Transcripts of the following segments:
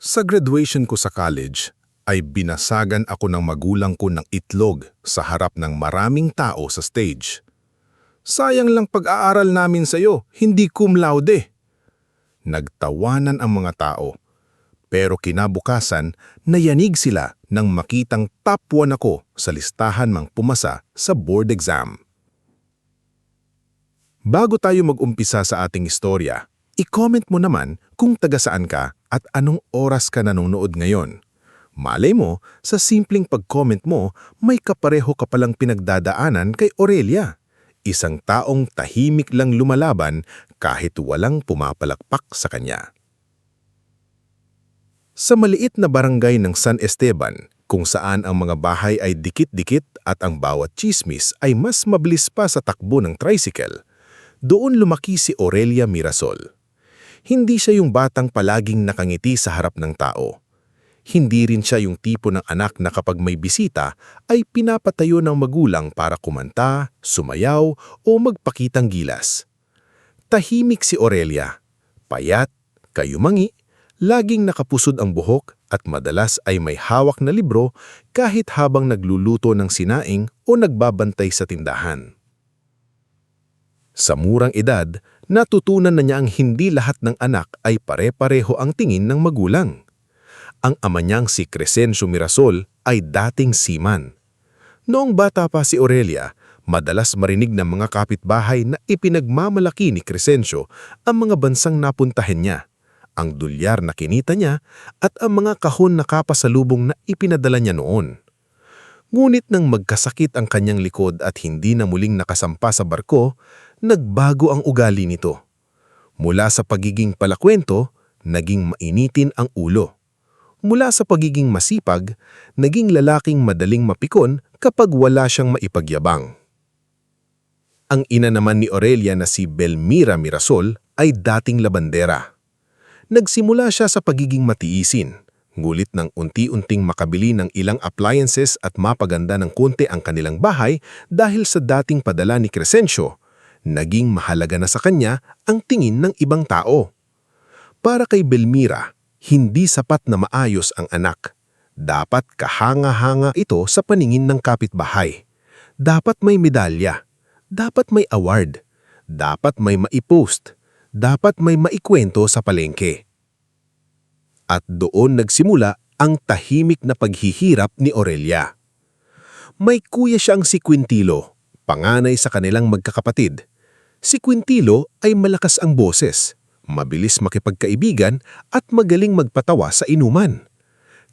Sa graduation ko sa college, ay binasagan ako ng magulang ko ng itlog sa harap ng maraming tao sa stage. Sayang lang pag-aaral namin sa'yo, hindi cum laude. Nagtawanan ang mga tao, pero kinabukasan nayanig sila nang makitang top 1 ako sa listahan mang pumasa sa board exam. Bago tayo mag-umpisa sa ating istorya, i-comment mo naman kung taga saan ka at anong oras ka nanonood ngayon. Malay mo, sa simpleng pag-comment mo, may kapareho ka palang pinagdadaanan kay Aurelia. Isang taong tahimik lang lumalaban kahit walang pumapalakpak sa kanya. Sa maliit na barangay ng San Esteban, kung saan ang mga bahay ay dikit-dikit at ang bawat chismis ay mas mabilis pa sa takbo ng tricycle, doon lumaki si Aurelia Mirasol. Hindi siya yung batang palaging nakangiti sa harap ng tao. Hindi rin siya yung tipo ng anak na kapag may bisita ay pinapatayo ng magulang para kumanta, sumayaw o magpakitang gilas. Tahimik si Aurelia, payat, kayumangi, laging nakapusod ang buhok at madalas ay may hawak na libro kahit habang nagluluto ng sinaing o nagbabantay sa tindahan. Sa murang edad, natutunan na niya ang hindi lahat ng anak ay pare-pareho ang tingin ng magulang. Ang ama niyang si Crescencio Mirasol ay dating seaman. Noong bata pa si Aurelia, madalas marinig ng mga kapitbahay na ipinagmamalaki ni Crescencio ang mga bansang napuntahan niya, ang dolyar na kinita niya at ang mga kahon na kapasalubong na ipinadala niya noon. Ngunit nang magkasakit ang kanyang likod at hindi na muling nakasampa sa barko, nagbago ang ugali nito. Mula sa pagiging palakwento, naging mainitin ang ulo. Mula sa pagiging masipag, naging lalaking madaling mapikon kapag wala siyang maipagyabang. Ang ina naman ni Aurelia na si Belmira Mirasol ay dating labandera. Nagsimula siya sa pagiging matiisin, ngulit nang unti-unting makabili ng ilang appliances at mapaganda ng konti ang kanilang bahay dahil sa dating padala ni Crescencio, naging mahalaga na sa kanya ang tingin ng ibang tao. Para kay Belmira, hindi sapat na maayos ang anak. Dapat kahanga-hanga ito sa paningin ng kapitbahay. Dapat may medalya. Dapat may award. Dapat may maipost. Dapat may maikwento sa palengke. At doon nagsimula ang tahimik na paghihirap ni Aurelia. May kuya siyang si Quintilo, panganay sa kanilang magkakapatid. Si Quintilo ay malakas ang boses, mabilis makipagkaibigan at magaling magpatawa sa inuman.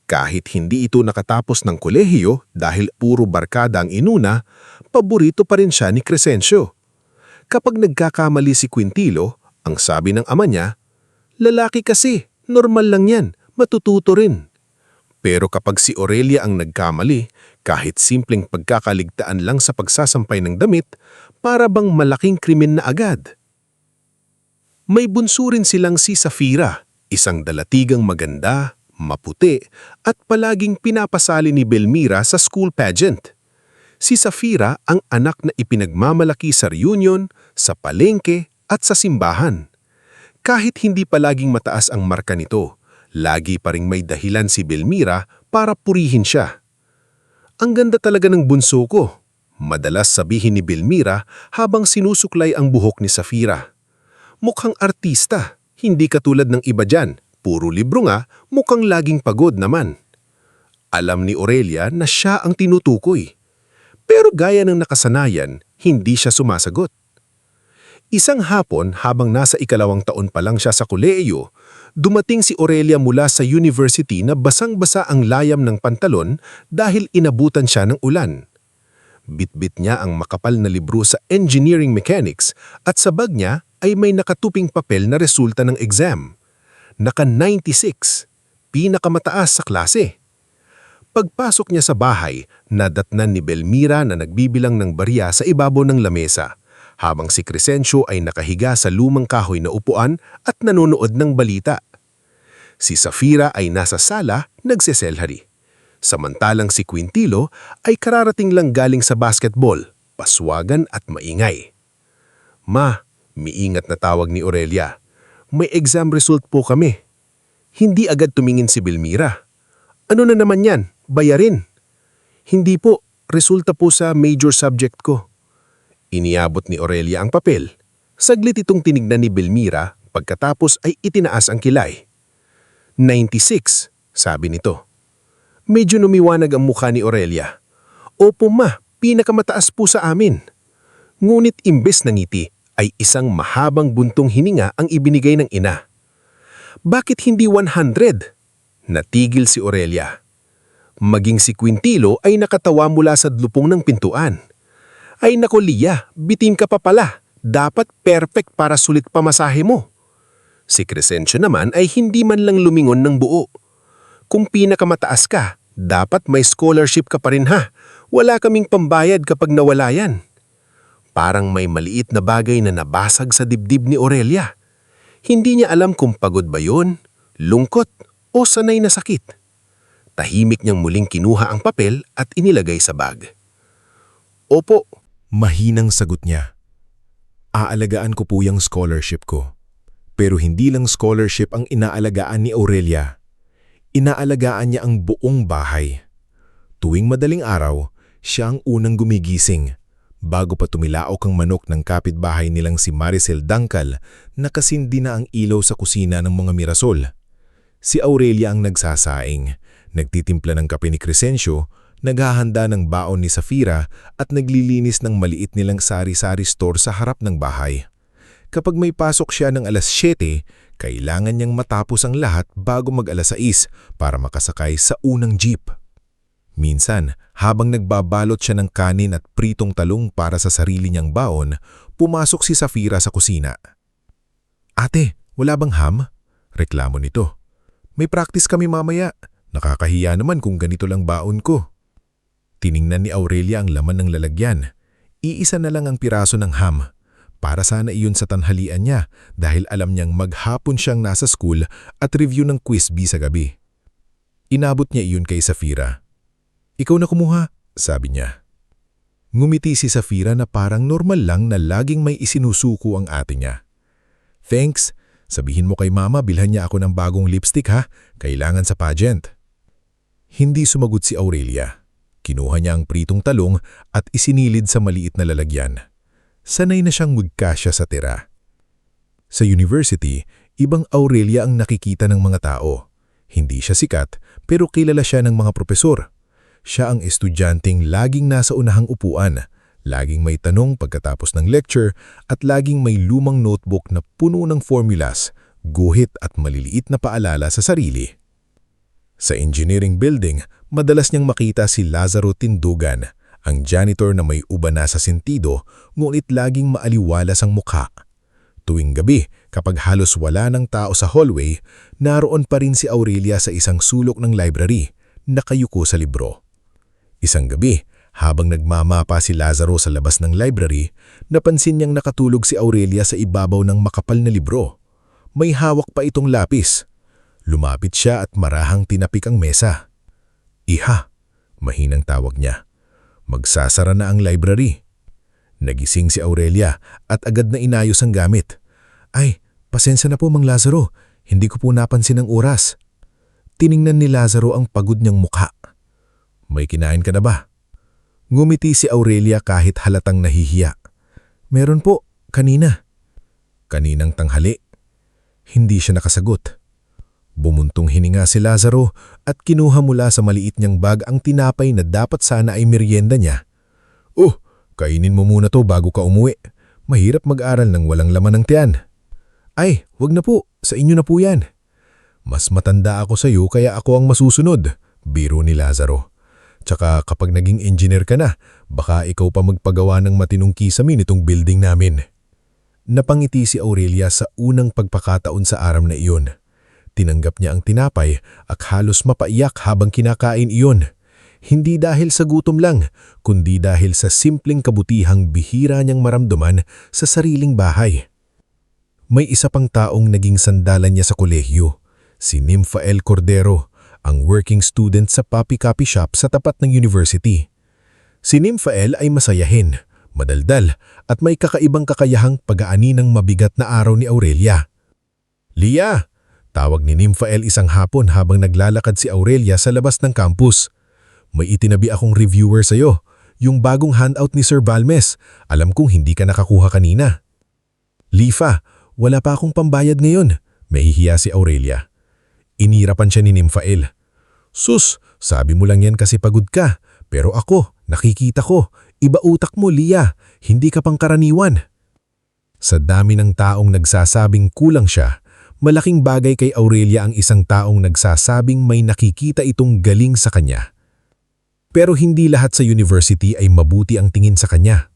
Kahit hindi ito nakatapos ng kolehiyo dahil puro barkada ang inuna, paborito pa rin siya ni Crescencio. Kapag nagkakamali si Quintilo, ang sabi ng ama niya, "Lalaki kasi, normal lang yan, matututo rin." Pero kapag si Aurelia ang nagkamali, kahit simpleng pagkakaligtaan lang sa pagsasampay ng damit, para bang malaking krimen na agad. May bunso rin silang si Safira, isang dalatigang maganda, maputi, at palaging pinapasali ni Belmira sa school pageant. Si Safira ang anak na ipinagmamalaki sa reunion, sa palengke, at sa simbahan. Kahit hindi palaging mataas ang marka nito, lagi pa ring may dahilan si Belmira para purihin siya. "Ang ganda talaga ng bunso ko," madalas sabihin ni Belmira habang sinusuklay ang buhok ni Safira. "Mukhang artista, hindi katulad ng iba dyan. Puro libro nga, mukhang laging pagod naman." Alam ni Aurelia na siya ang tinutukoy. Pero gaya ng nakasanayan, hindi siya sumasagot. Isang hapon habang nasa 2nd taon pa lang siya sa kolehiyo, dumating si Aurelia mula sa university na basang-basa ang layam ng pantalon dahil inabutan siya ng ulan. Bitbit niya ang makapal na libro sa engineering mechanics at sa bag niya ay may nakatuping papel na resulta ng exam. Naka 96, pinakamataas sa klase. Pagpasok niya sa bahay, nadatnan ni Belmira na nagbibilang ng barya sa ibabaw ng lamesa, habang si Crescencio ay nakahiga sa lumang kahoy na upuan at nanonood ng balita. Si Safira ay nasa sala, nagseselhari. Samantalang si Quintilo ay kararating lang galing sa basketball, paswagan at maingay. "Ma," miingat na tawag ni Aurelia, "may exam result po kami." Hindi agad tumingin si Belmira. Ano na naman yan? Bayarin. Hindi po, resulta po sa major subject ko. Iniabot ni Aurelia ang papel. Saglit itong tinignan ni Belmira pagkatapos ay itinaas ang kilay. 96, sabi nito. Medyo lumiwanag ang mukha ni Aurelia. Opo ma, pinakamataas po sa amin. Ngunit imbes na ngiti ay isang mahabang buntong hininga ang ibinigay ng ina. Bakit hindi 100? Natigil si Aurelia. Maging si Quintilo ay nakatawa mula sa lupong ng pintuan. Ay nako Lia, bitin ka pa pala. Dapat perfect para sulit pamasahe mo. Si Crescencio naman ay hindi man lang lumingon ng buo. Kung pinakamataas ka, dapat may scholarship ka pa rin ha. Wala kaming pambayad kapag nawala yan. Parang may maliit na bagay na nabasag sa dibdib ni Aurelia. Hindi niya alam kung pagod ba yun, lungkot o sanay na sakit. Tahimik niyang muling kinuha ang papel at inilagay sa bag. Opo, Mahinang sagot niya. Aalagaan ko po yung scholarship ko. Pero hindi lang scholarship ang inaalagaan ni Aurelia. Inaalagaan niya ang buong bahay. Tuwing madaling araw, siya ang unang gumigising. Bago pa tumilaok ang manok ng kapitbahay nilang si Maricel Dangkal, nakasindi na ang ilaw sa kusina ng mga Mirasol. Si Aurelia ang nagsasaing, nagtitimpla ng kape ni Crescencio, naghahanda ng baon ni Safira at naglilinis ng maliit nilang sari-sari store sa harap ng bahay. Kapag may pasok siya ng alas 7, kailangan niyang matapos ang lahat bago mag-alas 6 para makasakay sa unang jeep. Minsan, habang nagbabalot siya ng kanin at pritong talong para sa sarili niyang baon, pumasok si Safira sa kusina. Ate, wala bang ham? Reklamo nito. May practice kami mamaya. Nakakahiya naman kung ganito lang baon ko. Tiningnan ni Aurelia ang laman ng lalagyan. Iisa na lang ang piraso ng ham. Para sana iyon sa tanghalian niya dahil alam niyang maghapon siyang nasa school at review ng quiz bee sa gabi. Inabot niya iyon kay Safira. Ikaw na kumuha, sabi niya. Ngumiti si Safira na parang normal lang na laging may isinusuko ang ate niya. Thanks, sabihin mo kay mama bilhan niya ako ng bagong lipstick ha, kailangan sa pageant. Hindi sumagot si Aurelia. Kinuha niya ang pritong talong at isinilid sa maliit na lalagyan. Sanay na siyang magkasya sa tira. Sa university, ibang Aurelia ang nakikita ng mga tao. Hindi siya sikat pero kilala siya ng mga propesor. Siya ang estudyanteng laging nasa unahang upuan, laging may tanong pagkatapos ng lecture at laging may lumang notebook na puno ng formulas, guhit at maliliit na paalala sa sarili. Sa engineering building, madalas niyang makita si Lazaro Tindugan, ang janitor na may uba na sa sentido ngunit laging maaliwalas ang mukha. Tuwing gabi, kapag halos wala ng tao sa hallway, naroon pa rin si Aurelia sa isang sulok ng library, nakayuko sa libro. Isang gabi, habang nagmamapa si Lazaro sa labas ng library, napansin niyang nakatulog si Aurelia sa ibabaw ng makapal na libro. May hawak pa itong lapis. Lumapit siya at marahang tinapik ang mesa. Iha, mahinang tawag niya. Magsasara na ang library. Nagising si Aurelia at agad na inayos ang gamit. Ay, pasensya na po Mang Lazaro, hindi ko po napansin ang oras. Tiningnan ni Lazaro ang pagod niyang mukha. May kinain ka na ba? Ngumiti si Aurelia kahit halatang nahihiya. Meron po, kanina. Kaninang tanghali. Hindi siya nakasagot. Bumuntong hininga si Lazaro at kinuha mula sa maliit niyang bag ang tinapay na dapat sana ay merienda niya. Kainin mo muna to bago ka umuwi. Mahirap mag-aral ng walang laman ng tiyan. Ay, wag na po. Sa inyo na po yan. Mas matanda ako sa iyo kaya ako ang masusunod, biro ni Lazaro. Tsaka kapag naging engineer ka na, baka ikaw pa magpagawa ng matinong kisame nitong building namin. Napangiti si Aurelia sa unang pagpakataon sa araw na iyon. Tinanggap niya ang tinapay at halos mapaiyak habang kinakain iyon. Hindi dahil sa gutom lang, kundi dahil sa simpleng kabutihang bihira niyang maramdaman sa sariling bahay. May isa pang taong naging sandalan niya sa kolehiyo, si Nymphael Cordero, ang working student sa Papi Coffee Shop sa tapat ng university. Si Nymphael ay masayahin, madaldal at may kakaibang kakayahang pag-aani ng mabigat na araw ni Aurelia. Lia, Tawag ni Nymphael isang hapon habang naglalakad si Aurelia sa labas ng campus. May itinabi akong reviewer sa'yo, yung bagong handout ni Sir Balmes. Alam kong hindi ka nakakuha kanina. Lifa, wala pa akong pambayad ngayon. Mahihiya si Aurelia. Inirapan siya ni Nymphael. Sus, sabi mo lang yan kasi pagod ka. Pero ako, nakikita ko. Iba utak mo, Lia. Hindi ka pang karaniwan. Sa dami ng taong nagsasabing kulang siya, malaking bagay kay Aurelia ang isang taong nagsasabing may nakikita itong galing sa kanya. Pero hindi lahat sa university ay mabuti ang tingin sa kanya.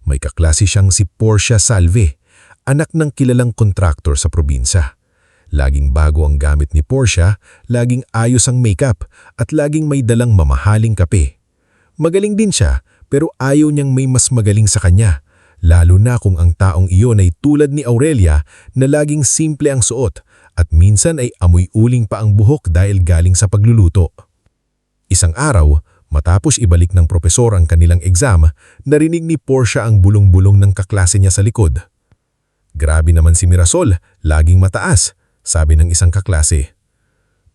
May kaklase siyang si Portia Salve, anak ng kilalang kontraktor sa probinsya. Laging bago ang gamit ni Portia, laging ayos ang makeup at laging may dalang mamahaling kape. Magaling din siya pero ayaw niyang may mas magaling sa kanya, lalo na kung ang taong iyon ay tulad ni Aurelia na laging simple ang suot at minsan ay amoy uling pa ang buhok dahil galing sa pagluluto. Isang araw, matapos ibalik ng propesor ang kanilang exam, narinig ni Portia ang bulong-bulong ng kaklase niya sa likod. Grabe naman si Mirasol, laging mataas, sabi ng isang kaklase.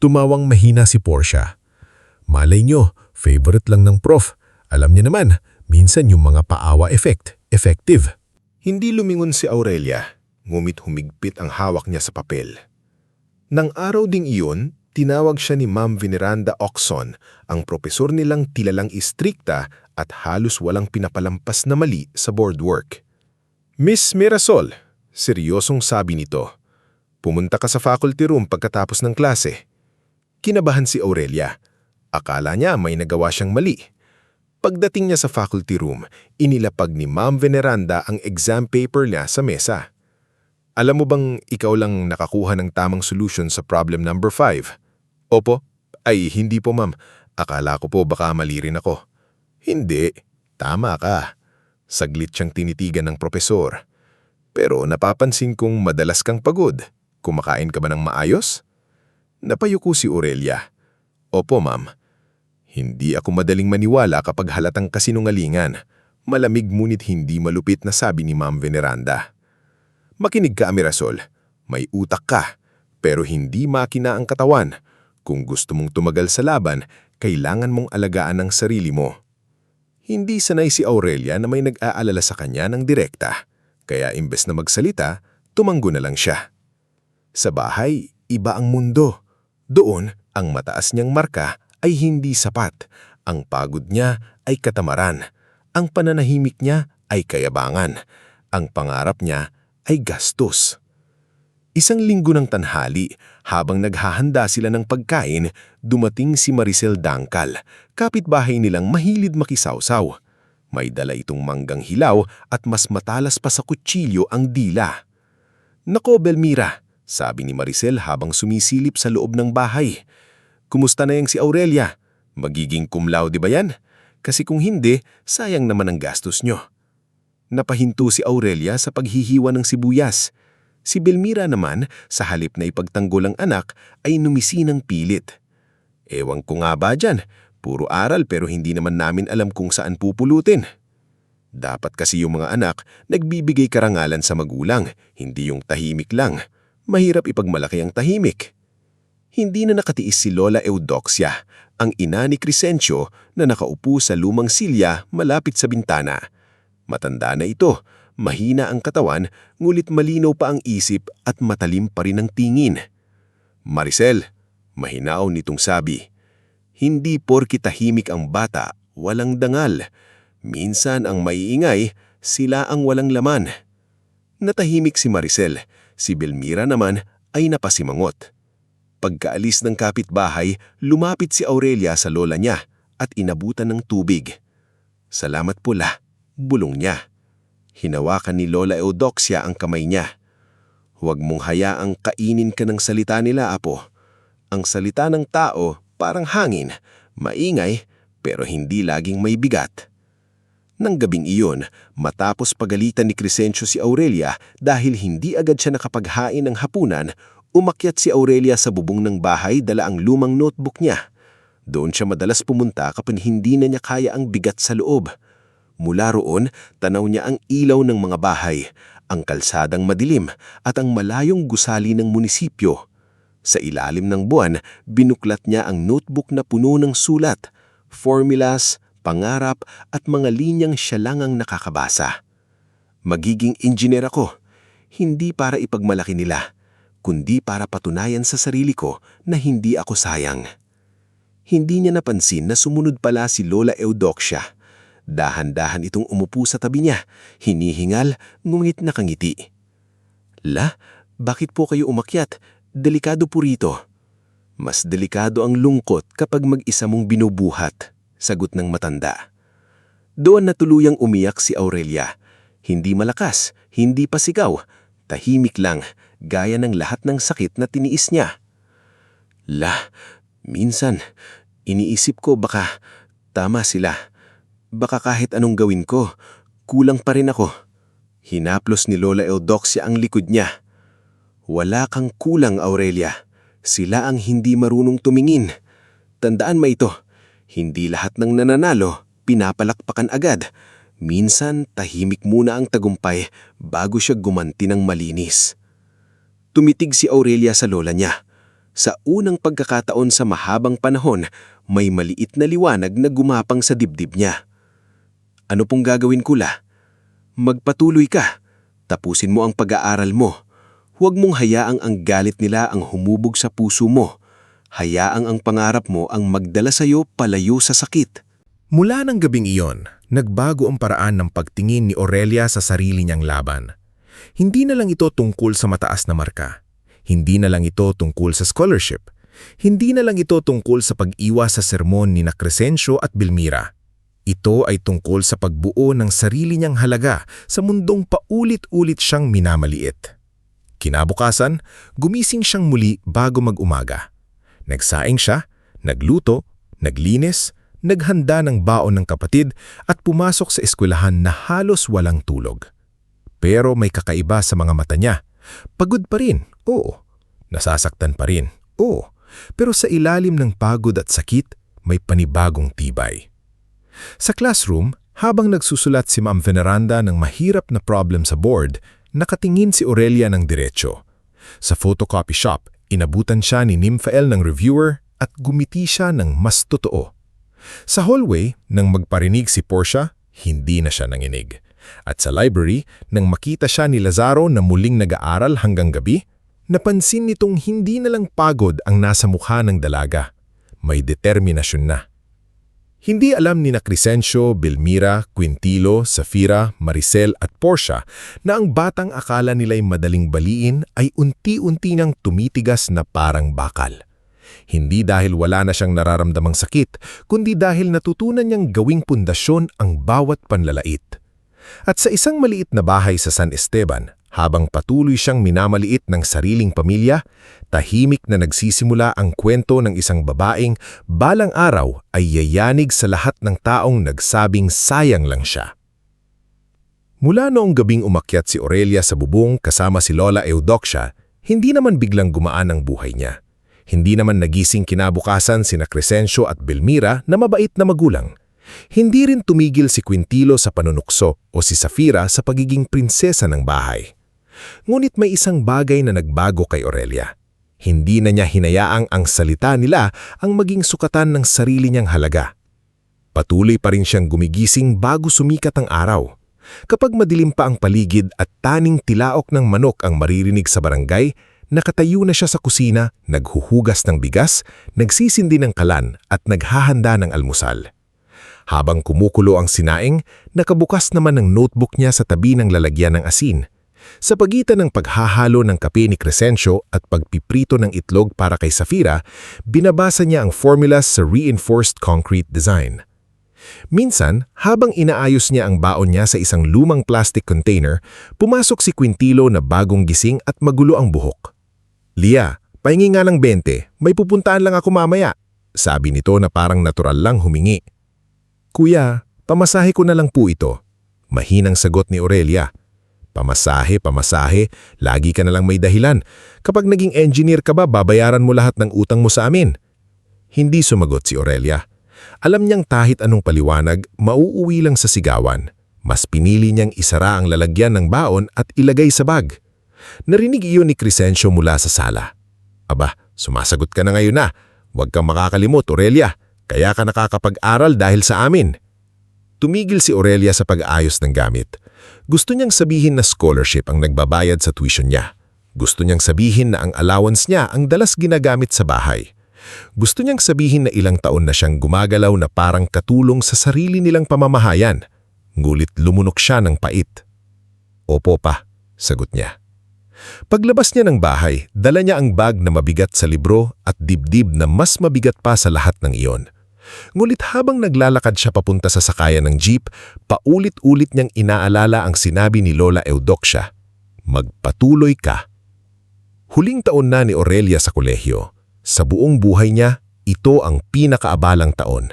Tumawang mahina si Portia. Malay nyo, favorite lang ng prof. Alam niya naman, minsan yung mga paawa effective. Hindi lumingon si Aurelia, ngumit humigpit ang hawak niya sa papel. Nang araw ding iyon, tinawag siya ni Ma'am Veneranda Oxon, ang propesor nilang tilalang istrikta at halos walang pinapalampas na mali sa board work. Miss Mirasol, seryosong sabi nito, pumunta ka sa faculty room pagkatapos ng klase. Kinabahan si Aurelia. Akala niya may nagawa siyang mali. Pagdating niya sa faculty room, inilapag ni Ma'am Veneranda ang exam paper niya sa mesa. Alam mo bang ikaw lang nakakuha ng tamang solution sa problem number 5? Opo. Ay, hindi po ma'am. Akala ko po baka mali rin ako. Hindi. Tama ka. Saglit siyang tinitigan ng propesor. Pero napapansin kong madalas kang pagod. Kumakain ka ba ng maayos? Napayuko si Aurelia. Opo ma'am. Hindi ako madaling maniwala kapag halatang kasinungalingan. Malamig ngunit hindi malupit na sabi ni Ma'am Veneranda. Makinig ka, Mirasol. May utak ka, pero hindi makina ang katawan. Kung gusto mong tumagal sa laban, kailangan mong alagaan ang sarili mo. Hindi sanay si Aurelia na may nag-aalala sa kanya ng direkta, kaya imbes na magsalita, tumanggo na lang siya. Sa bahay, iba ang mundo. Doon, ang mataas niyang marka ay hindi sapat. Ang pagod niya ay katamaran. Ang pananahimik niya ay kayabangan. Ang pangarap niya ay gastos. Isang linggo ng tanghali, habang naghahanda sila ng pagkain, dumating si Maricel Dangkal, kapitbahay nilang mahilig makisawsaw. May dala itong manggang hilaw at mas matalas pa sa kutsilyo ang dila. Nako, Belmira, sabi ni Maricel habang sumisilip sa loob ng bahay. Kumusta na yang si Aurelia? Magiging cum laude ba yan? Kasi kung hindi, sayang naman ang gastos nyo. Napahinto si Aurelia sa paghihiwa ng sibuyas. Si Belmira naman, sa halip na ipagtanggol ang anak, ay numisi ng pilit. Ewan ko nga ba dyan, puro aral pero hindi naman namin alam kung saan pupulutin. Dapat kasi yung mga anak nagbibigay karangalan sa magulang, hindi yung tahimik lang. Mahirap ipagmalaki ang tahimik. Hindi na nakatiis si Lola Eudoxia, ang ina ni Crescencio na nakaupo sa lumang silya malapit sa bintana. Matanda na ito, mahina ang katawan, ngulit malinaw pa ang isip at matalim pa rin ang tingin. Maricel, mahinaw nitong sabi, hindi porki tahimik ang bata, walang dangal. Minsan ang maiingay, sila ang walang laman. Natahimik si Maricel, si Belmira naman ay napasimangot. Pagkaalis ng kapitbahay, lumapit si Aurelia sa lola niya at inabutan ng tubig. Salamat pula, bulong niya. Hinawakan ni Lola Eudoxia ang kamay niya. Huwag mong hayaang kainin ka ng salita nila, apo. Ang salita ng tao parang hangin, maingay pero hindi laging may bigat. Nang gabing iyon, matapos pagalitan ni Crescencio si Aurelia dahil hindi agad siya nakapaghain ng hapunan, umakyat si Aurelia sa bubong ng bahay dala ang lumang notebook niya. Doon siya madalas pumunta kapag hindi na niya kaya ang bigat sa loob. Mula roon, tanaw niya ang ilaw ng mga bahay, ang kalsadang madilim at ang malayong gusali ng munisipyo. Sa ilalim ng buwan, binuklat niya ang notebook na puno ng sulat, formulas, pangarap at mga linyang siya lang ang nakakabasa. Magiging engineer ako, hindi para ipagmalaki nila, kundi para patunayan sa sarili ko na hindi ako sayang. Hindi niya napansin na sumunod pala si Lola Eudoxia. Dahan-dahan itong umupo sa tabi niya, hinihingal, ngunit nakangiti. La, bakit po kayo umakyat? Delikado po rito. Mas delikado ang lungkot kapag mag-isa mong binubuhat, sagot ng matanda. Doon na tuluyang umiyak si Aurelia. Hindi malakas, hindi pa sigaw, tahimik lang, gaya ng lahat ng sakit na tiniis niya. La, minsan, iniisip ko baka tama sila. Baka kahit anong gawin ko, kulang pa rin ako. Hinaplos ni Lola Eudoxia ang likod niya. Wala kang kulang, Aurelia. Sila ang hindi marunong tumingin. Tandaan mo ito, hindi lahat ng nananalo, pinapalakpakan agad. Minsan, tahimik muna ang tagumpay bago siya gumanti ng malinis. Tumitig si Aurelia sa lola niya. Sa unang pagkakataon sa mahabang panahon, may maliit na liwanag na gumapang sa dibdib niya. Ano pong gagawin ko, La? Magpatuloy ka. Tapusin mo ang pag-aaral mo. Huwag mong hayaang ang galit nila ang humubog sa puso mo. Hayaang ang pangarap mo ang magdala sa'yo palayo sa sakit. Mula ng gabing iyon, nagbago ang paraan ng pagtingin ni Aurelia sa sarili niyang laban. Hindi na lang ito tungkol sa mataas na marka. Hindi na lang ito tungkol sa scholarship. Hindi na lang ito tungkol sa pag-iwas sa sermon ni Crescencio at Belmira. Ito ay tungkol sa pagbuo ng sarili niyang halaga sa mundong paulit-ulit siyang minamaliit. Kinabukasan, gumising siyang muli bago mag-umaga. Nagsaing siya, nagluto, naglinis, naghanda ng baon ng kapatid at pumasok sa eskwelahan na halos walang tulog. Pero may kakaiba sa mga mata niya. Pagod pa rin, oo. Nasasaktan pa rin, oo. Pero sa ilalim ng pagod at sakit, may panibagong tibay. Sa classroom, habang nagsusulat si Ma'am Veneranda ng mahirap na problem sa board, nakatingin si Aurelia ng diretsyo. Sa photocopy shop, inabutan siya ni Nymphael ng reviewer at gumiti siya ng mas totoo. Sa hallway, nang magparinig si Portia, hindi na siya nanginig. At sa library, nang makita siya ni Lazaro na muling nag-aaral hanggang gabi, napansin nitong hindi na lang pagod ang nasa mukha ng dalaga. May determinasyon na. Hindi alam ni Crescencio, Belmira, Quintilo, Safira, Maricel at Portia na ang batang akala nila'y madaling baliin ay unti-unti niyang tumitigas na parang bakal. Hindi dahil wala na siyang nararamdamang sakit, kundi dahil natutunan niyang gawing pundasyon ang bawat panlalait. At sa isang maliit na bahay sa San Esteban, habang patuloy siyang minamaliit ng sariling pamilya, tahimik na nagsisimula ang kwento ng isang babaeng balang araw ay yayanig sa lahat ng taong nagsabing sayang lang siya. Mula noong gabing umakyat si Aurelia sa bubong kasama si Lola Eudoxia, hindi naman biglang gumaan ang buhay niya. Hindi naman nagising kinabukasan sina Crescencio at Belmira na mabait na magulang. Hindi rin tumigil si Quintilo sa panunukso o si Safira sa pagiging prinsesa ng bahay. Ngunit may isang bagay na nagbago kay Aurelia. Hindi na niya hinayaang ang salita nila ang maging sukatan ng sarili niyang halaga. Patuloy pa rin siyang gumigising bago sumikat ang araw. Kapag madilim pa ang paligid at taning tilaok ng manok ang maririnig sa barangay, nakatayo na siya sa kusina, naghuhugas ng bigas, nagsisindi ng kalan at naghahanda ng almusal. Habang kumukulo ang sinaing, nakabukas naman ang notebook niya sa tabi ng lalagyan ng asin. Sa pagitan ng paghahalo ng kape ni Crescencio at pagpiprito ng itlog para kay Safira, binabasa niya ang formulas sa reinforced concrete design. Minsan, habang inaayos niya ang baon niya sa isang lumang plastic container, pumasok si Quintilo na bagong gising at magulo ang buhok. "Lia, pahingi nga ng 20, may pupuntaan lang ako mamaya," sabi nito na parang natural lang humingi. "Kuya, pamasahe ko na lang po ito," mahinang sagot ni Aurelia. "Pamasahe, lagi ka na lang may dahilan. Kapag naging engineer ka ba, babayaran mo lahat ng utang mo sa amin?" Hindi sumagot si Aurelia. Alam niyang kahit anong paliwanag, mauuwi lang sa sigawan. Mas pinili niyang isara ang lalagyan ng baon at ilagay sa bag. Narinig iyon ni Crescencio mula sa sala. "Aba, Sumasagot ka na ngayon na. Huwag kang makakalimot, Aurelia. Kaya ka nakakapag-aral dahil sa amin. Tumigil si Aurelia sa pag-aayos ng gamit. Gusto niyang sabihin na scholarship ang nagbabayad sa tuition niya. Gusto niyang sabihin na ang allowance niya ang dalas ginagamit sa bahay. Gusto niyang sabihin na ilang taon na siyang gumagalaw na parang katulong sa sarili nilang pamamahayan. Ngulit lumunok siya ng pait. Opo pa, sagot niya. Paglabas niya ng bahay, dala niya ang bag na mabigat sa libro at dibdib na mas mabigat pa sa lahat ng iyon. Ngulit habang naglalakad siya papunta sa sakayan ng jeep, paulit-ulit niyang inaalala ang sinabi ni Lola Eudoxia, "Magpatuloy ka." Huling taon na ni Aurelia sa kolehiyo. Sa buong buhay niya, ito ang pinakaabalang taon.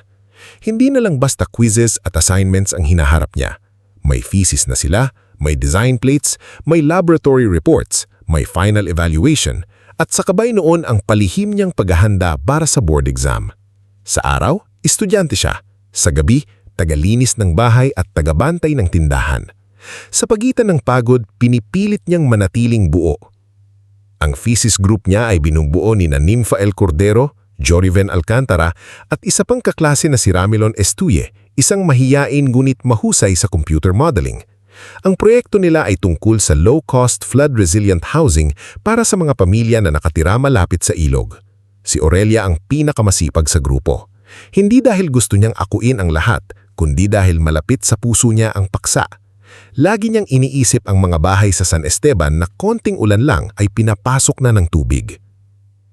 Hindi na lang basta quizzes at assignments ang hinaharap niya. May thesis na sila, may design plates, may laboratory reports, may final evaluation, at sakabay noon ang palihim niyang paghahanda para sa board exam. Sa araw, estudyante siya. Sa gabi, tagalinis ng bahay at tagabantay ng tindahan. Sa pagitan ng pagod, pinipilit niyang manatiling buo. Ang thesis group niya ay binubuo ni Nympha L. Cordero, Joriven Alcantara at isa pang kaklase na si Ramilon Estuye, isang mahiyain ngunit mahusay sa computer modeling. Ang proyekto nila ay tungkol sa low-cost flood-resilient housing para sa mga pamilya na nakatira malapit sa ilog. Si Aurelia ang pinakamasipag sa grupo. Hindi dahil gusto niyang akuin ang lahat, kundi dahil malapit sa puso niya ang paksa. Lagi niyang iniisip ang mga bahay sa San Esteban na konting ulan lang ay pinapasok na ng tubig.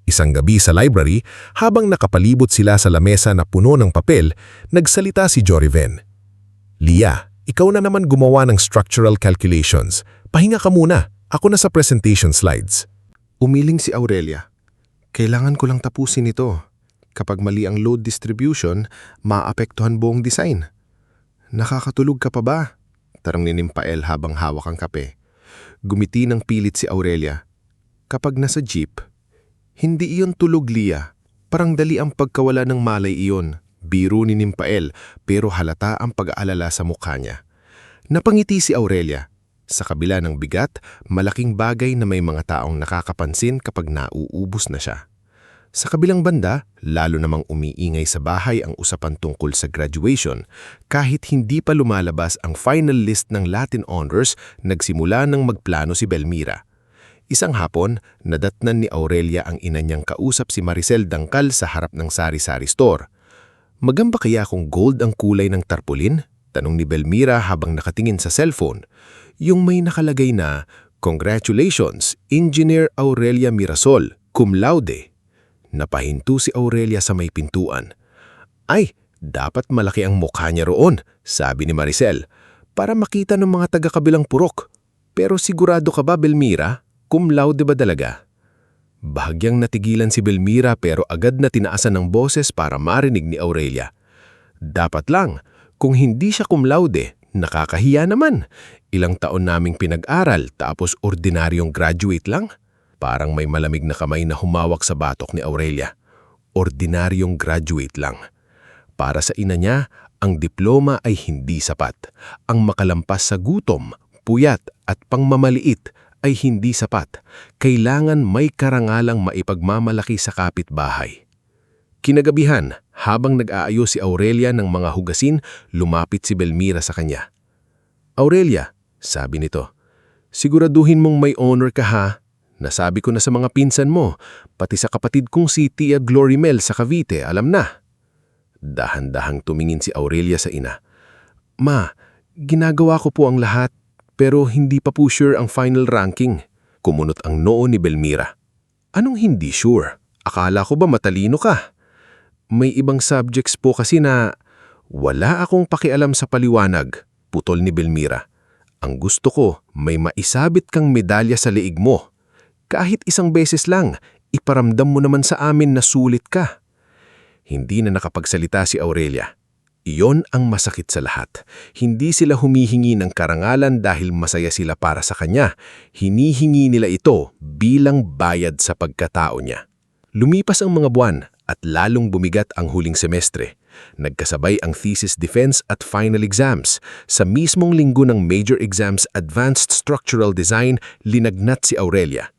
Isang gabi sa library, habang nakapalibot sila sa lamesa na puno ng papel, nagsalita si Joriven. "Lia, ikaw na naman gumawa ng structural calculations. Pahinga ka muna. Ako na sa presentation slides." Umiling si Aurelia. "Kailangan ko lang tapusin ito. Kapag mali ang load distribution, maapektuhan buong design." "Nakakatulog ka pa ba?" Tarang ni Nymphael habang hawak ang kape. Gumiti ng pilit si Aurelia. "Kapag nasa jeep, hindi iyon tulog, Lia. Parang dali ang pagkawala ng malay iyon." Biro ni Nymphael, pero halata ang pag-aalala sa mukha niya. Napangiti si Aurelia. Sa kabila ng bigat, malaking bagay na may mga taong nakakapansin kapag nauubos na siya. Sa kabilang banda, lalo namang umiingay sa bahay ang usapan tungkol sa graduation. Kahit hindi pa lumalabas ang final list ng Latin Honors, nagsimula ng magplano si Belmira. Isang hapon, nadatnan ni Aurelia ang ina niyang kausap si Maricel Dangkal sa harap ng sari-sari store. "Magamba kaya kung gold ang kulay ng tarpaulin?" tanong ni Belmira habang nakatingin sa cellphone. Yung may nakalagay na, "Congratulations, Engineer Aurelia Mirasol, cum laude." Napahinto si Aurelia sa may pintuan. "Ay, dapat malaki ang mukha niya roon," sabi ni Maricel, "para makita ng mga taga-kabilang purok. Pero sigurado ka ba, Belmira? Cum laude ba talaga?" Bahagyang natigilan si Belmira pero agad na tinaasan ng boses para marinig ni Aurelia. "Dapat lang, kung hindi siya cum laude, nakakahiya naman. Ilang taon naming pinag-aral tapos ordinaryong graduate lang." Parang may malamig na kamay na humawak sa batok ni Aurelia. Ordinaryong graduate lang. Para sa ina niya, ang diploma ay hindi sapat. Ang makalampas sa gutom, puyat at pangmamaliit ay hindi sapat. Kailangan may karangalang maipagmamalaki sa kapitbahay. Kinagabihan, habang nag-aayos si Aurelia ng mga hugasin, lumapit si Belmira sa kanya. "Aurelia," sabi nito, "siguraduhin mong may honor ka ha. Nasabi ko na sa mga pinsan mo, pati sa kapatid kong si Tia Glorimel sa Cavite, alam na." Dahan-dahang tumingin si Aurelia sa ina. "Ma, ginagawa ko po ang lahat. Pero hindi pa po sure ang final ranking." Kumunot ang noo ni Belmira. "Anong hindi sure? Akala ko ba matalino ka?" "May ibang subjects po kasi na..." "Wala akong pakialam sa paliwanag," putol ni Belmira. "Ang gusto ko, may maisabit kang medalya sa liig mo. Kahit isang beses lang, iparamdam mo naman sa amin na sulit ka." Hindi na nakapagsalita si Aurelia. Iyon ang masakit sa lahat. Hindi sila humihingi ng karangalan dahil masaya sila para sa kanya. Hinihingi nila ito bilang bayad sa pagkatao niya. Lumipas ang mga buwan at lalong bumigat ang huling semestre. Nagkasabay ang thesis defense at final exams. Sa mismong linggo ng major exams Advanced Structural Design, linagnat si Aurelia.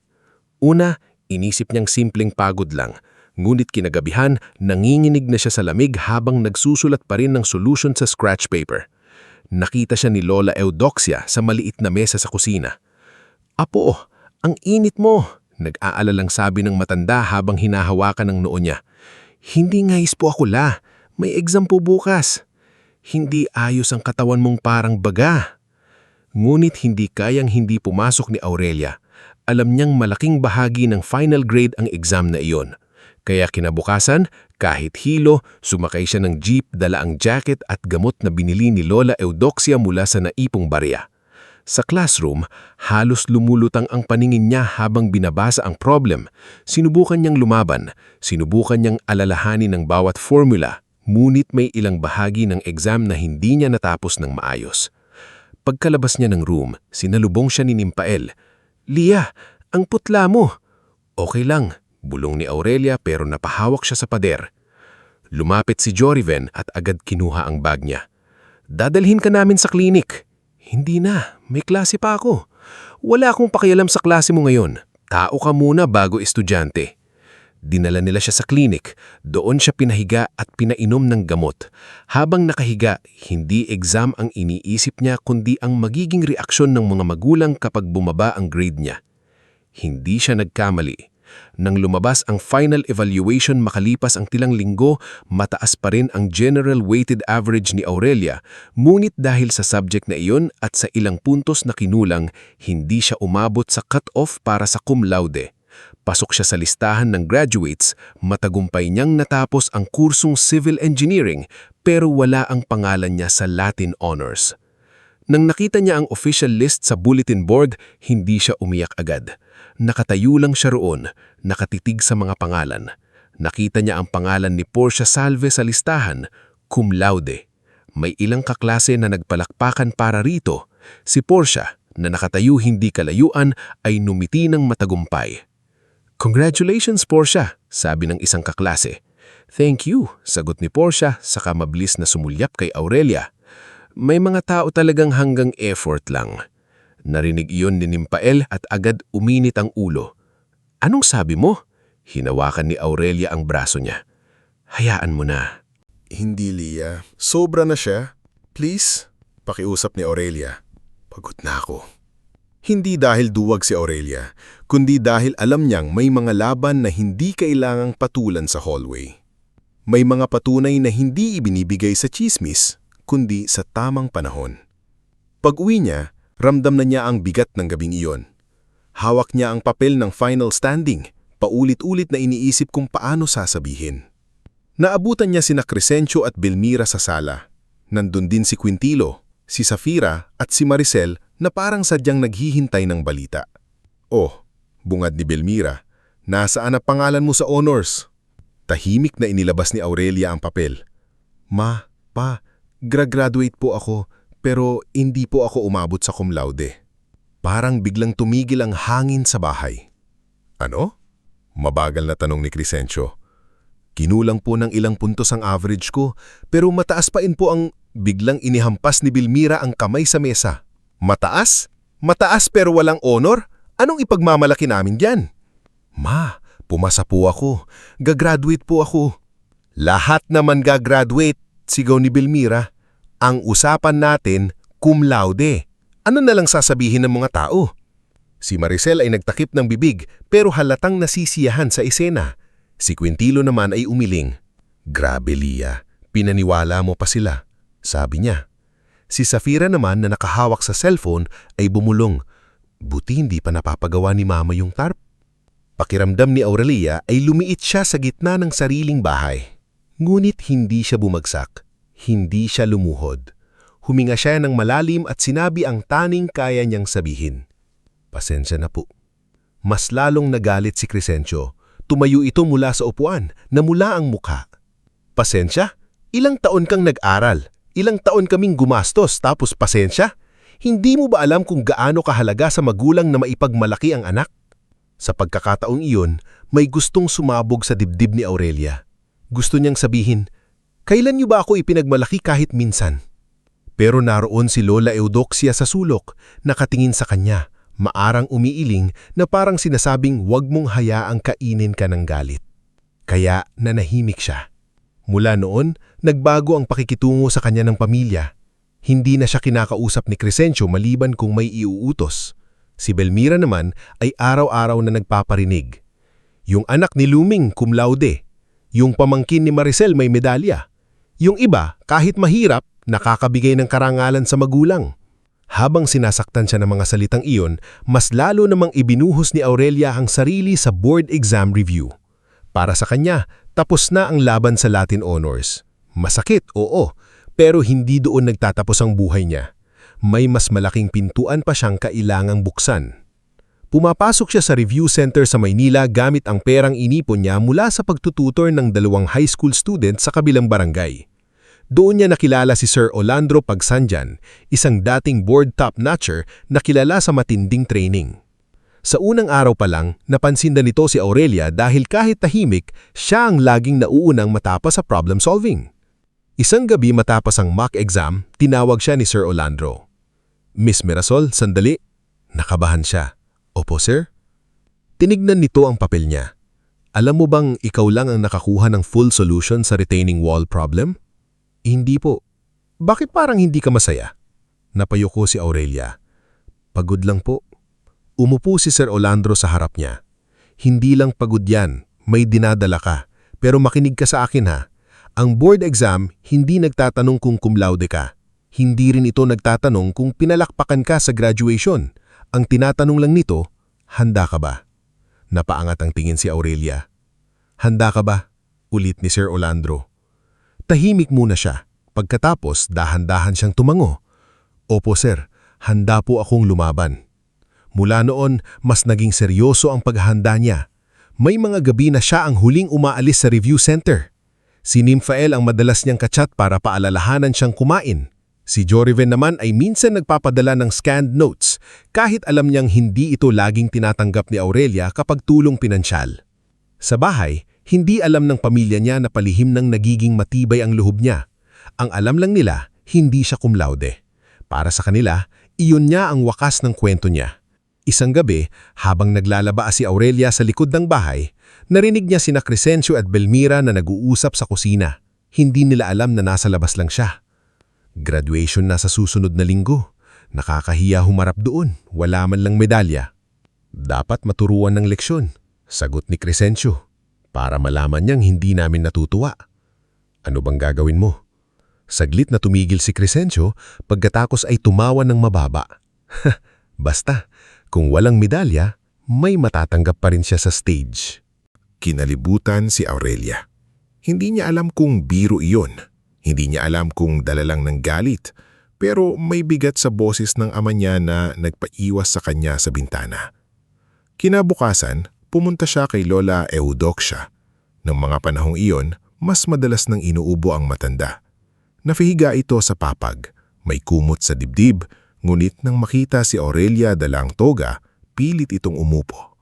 Una, Inisip niyang simpleng pagod lang, ngunit kinagabihan nanginginig na siya sa lamig habang nagsusulat pa rin ng solusyon sa scratch paper. Nakita siya ni Lola Eudoxia sa maliit na mesa sa kusina. "Apo, ang init mo," nag-aalalang sabi ng matanda habang hinahawakan ng noo niya. "Hindi ngayis po ako, La. May exam po bukas." "Hindi ayos ang katawan mong parang baga." Ngunit hindi kayang hindi pumasok ni Aurelia. Alam niyang malaking bahagi ng final grade ang exam na iyon. Kaya kinabukasan, kahit hilo, sumakay siya ng jeep, dala ang jacket at gamot na binili ni Lola Eudoxia mula sa naipong barya. Sa classroom, halos lumulutang ang paningin niya habang binabasa ang problem. Sinubukan niyang lumaban, sinubukan niyang alalahanin ang bawat formula, ngunit may ilang bahagi ng exam na hindi niya natapos ng maayos. Pagkalabas niya ng room, sinalubong siya ni Nimpael. "Lia, ang putla mo." "Okay lang," bulong ni Aurelia pero napahawak siya sa pader. Lumapit si Joriven at agad kinuha ang bag niya. "Dadalhin ka namin sa klinik." "Hindi na, may klase pa ako." "Wala akong pakialam sa klase mo ngayon. Tao ka muna bago estudyante." Dinala nila siya sa klinik. Doon siya pinahiga at pinainom ng gamot. Habang nakahiga, hindi exam ang iniisip niya kundi ang magiging reaksyon ng mga magulang kapag bumaba ang grade niya. Hindi siya nagkamali. Nang lumabas ang final evaluation makalipas ang tilang linggo, mataas pa rin ang general weighted average ni Aurelia, ngunit dahil sa subject na iyon at sa ilang puntos na kinulang, hindi siya umabot sa cut-off para sa cum laude. Pasok siya sa listahan ng graduates, matagumpay niyang natapos ang kursong Civil Engineering pero wala ang pangalan niya sa Latin Honors. Nang nakita niya ang official list sa bulletin board, hindi siya umiyak agad. Nakatayo lang siya roon, nakatitig sa mga pangalan. Nakita niya ang pangalan ni Portia Salve sa listahan, cum laude. May ilang kaklase na nagpalakpakan para rito. Si Portia, na nakatayo hindi kalayuan, ay numiti ng matagumpay. "Congratulations, Portia," sabi ng isang kaklase. "Thank you," sagot ni Portia saka mabilis na sumulyap kay Aurelia. May mga tao talagang hanggang effort lang. Narinig iyon ni Nimpael at agad uminit ang ulo. "Anong sabi mo?" Hinawakan ni Aurelia ang braso niya. "Hayaan mo na." Hindi, Lia. Sobra na siya. Please, pakiusap ni Aurelia. Pagod na ako. Hindi dahil duwag si Aurelia, kundi dahil alam niyang may mga laban na hindi kailangang patulan sa hallway. May mga patunay na hindi ibinibigay sa chismis, kundi sa tamang panahon. Pag-uwi niya, ramdam na niya ang bigat ng gabing iyon. Hawak niya ang papel ng final standing, paulit-ulit na iniisip kung paano sasabihin. Naabutan niya sina Crescencio at Belmira sa sala. Nandun din si Quintilo, si Safira at si Maricel na parang sadyang naghihintay ng balita. "Oh," bungad ni Belmira, "nasaan ang pangalan mo sa honors?" Tahimik na inilabas ni Aurelia ang papel. "Ma, pa, graduate po ako, pero hindi po ako umabot sa cum laude." Parang biglang tumigil ang hangin sa bahay. "Ano?" Mabagal na tanong ni Crescencio. "Kinulang po ng ilang puntos ang average ko, pero mataas pa rin po ang..." Biglang inihampas ni Belmira ang kamay sa mesa. "Mataas? Mataas pero walang honor? Anong ipagmamalaki namin diyan?" "Ma, pumasa po ako. Gagraduate po ako." "Lahat naman gagraduate," sigaw ni Belmira. "Ang usapan natin, cum laude. Ano na lang sasabihin ng mga tao?" Si Maricel ay nagtakip ng bibig pero halatang nasisiyahan sa eksena. Si Quintilo naman ay umiling. "Grabe, Lia, pinaniwala mo pa sila," sabi niya. Si Safira naman na nakahawak sa cellphone ay bumulong. "Buti hindi pa napapagawa ni Mama yung tarp." Pakiramdam ni Aurelia ay lumiit siya sa gitna ng sariling bahay. Ngunit hindi siya bumagsak. Hindi siya lumuhod. Huminga siya ng malalim at sinabi ang taning kaya niyang sabihin. "Pasensya na po." Mas lalong nagalit si Crescencio. Tumayo ito mula sa upuan, namula ang mukha. "Pasensya? Ilang taon kang nag-aral? Ilang taon kaming gumastos tapos pasensya? Hindi mo ba alam kung gaano kahalaga sa magulang na maipagmalaki ang anak?" Sa pagkakataong iyon, may gustong sumabog sa dibdib ni Aurelia. Gusto niyang sabihin, "Kailan niyo ba ako ipinagmalaki kahit minsan?" Pero naroon si Lola Eudoxia sa sulok, nakatingin sa kanya, maarang umiiling na parang sinasabing huwag mong hayaang kainin ka ng galit. Kaya nanahimik siya. Mula noon, nagbago ang pakikitungo sa kanya ng pamilya. Hindi na siya kinakausap ni Crescencio maliban kung may iuutos. Si Belmira naman ay araw-araw na nagpaparinig. Yung anak ni Luming cum laude. Yung pamangkin ni Maricel may medalya. Yung iba, kahit mahirap, nakakabigay ng karangalan sa magulang. Habang sinasaktan siya ng mga salitang iyon, mas lalo namang ibinuhos ni Aurelia ang sarili sa board exam review. Para sa kanya, tapos na ang laban sa Latin Honors. Masakit, oo, pero hindi doon nagtatapos ang buhay niya. May mas malaking pintuan pa siyang kailangang buksan. Pumapasok siya sa review center sa Maynila gamit ang perang inipon niya mula sa pagtututor ng 2 high school students sa kabilang barangay. Doon niya nakilala si Sir Orlando Pagsanjan, isang dating board top-notcher na kilala sa matinding training. Sa unang araw pa lang, napansin na nito si Aurelia dahil kahit tahimik, siya ang laging nauunang matapos sa problem solving. Isang gabi matapos ang mock exam, tinawag siya ni Sir Orlando. Miss Mirasol, sandali. Nakabahan siya. Opo, sir? Tinignan nito ang papel niya. Alam mo bang ikaw lang ang nakakuha ng full solution sa retaining wall problem? Hindi po. Bakit parang hindi ka masaya? Napayuko si Aurelia. Pagod lang po. Umupo si Sir Orlando sa harap niya. Hindi lang pagod yan, may dinadala ka. Pero makinig ka sa akin ha. Ang board exam, hindi nagtatanong kung cum laude ka. Hindi rin ito nagtatanong kung pinalakpakan ka sa graduation. Ang tinatanong lang nito, handa ka ba? Napaangat ang tingin si Aurelia. Handa ka ba? Ulit ni Sir Orlando. Tahimik muna siya. Pagkatapos, dahan-dahan siyang tumango. Opo sir, handa po akong lumaban. Mula noon, mas naging seryoso ang paghahanda niya. May mga gabi na siya ang huling umaalis sa review center. Si Nymphael ang madalas niyang kachat para paalalahanan siyang kumain. Si Joriven naman ay minsan nagpapadala ng scanned notes kahit alam niyang hindi ito laging tinatanggap ni Aurelia kapag tulong pinansyal. Sa bahay, hindi alam ng pamilya niya na palihim ng nagiging matibay ang loob niya. Ang alam lang nila, hindi siya cum laude. Para sa kanila, iyon niya ang wakas ng kwento niya. Isang gabi, habang naglalaba si Aurelia sa likod ng bahay, narinig niya sina Crescencio at Belmira na nag-uusap sa kusina. Hindi nila alam na nasa labas lang siya. Graduation na sa susunod na linggo. Nakakahiya humarap doon, wala man lang medalya. Dapat maturuan ng leksyon, sagot ni Crescencio, para malaman niyang hindi namin natutuwa. Ano bang gagawin mo? Saglit na tumigil si Crescencio, pagkatapos ay tumawa ng mababa. Basta, kung walang medalya, may matatanggap pa rin siya sa stage. Kinalibutan si Aurelia. Hindi niya alam kung biro iyon. Hindi niya alam kung dala lang ng galit. Pero may bigat sa boses ng ama niya na nagpaiwas sa kanya sa bintana. Kinabukasan, pumunta siya kay Lola Eudoxia. Nang mga panahong iyon, mas madalas nang inuubo ang matanda. Nafihiga ito sa papag. May kumot sa dibdib. Ngunit nang makita si Aurelia dalang toga, pilit itong umupo.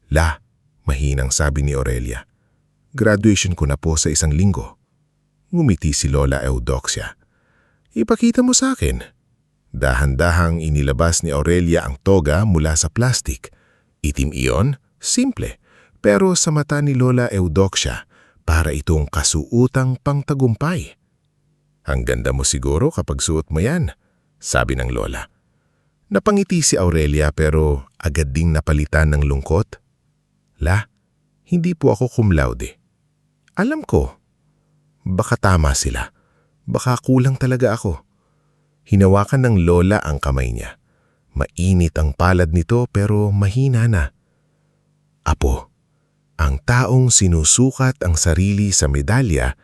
La, mahinang sabi ni Aurelia. Graduation ko na po sa 1 linggo. Ngumiti si Lola Eudoxia. Ipakita mo sa akin. Dahan-dahang inilabas ni Aurelia ang toga mula sa plastik. Itim iyon, simple. Pero sa mata ni Lola Eudoxia, para itong kasuutang pangtagumpay. Ang ganda mo siguro kapag suot mo yan, sabi ng lola. Napangiti si Aurelia pero agad ding napalitan ng lungkot. La, hindi po ako cum laude. Alam ko. Baka tama sila. Baka kulang talaga ako. Hinawakan ng lola ang kamay niya. Mainit ang palad nito pero mahina na. Apo, ang taong sinusukat ang sarili sa medalya,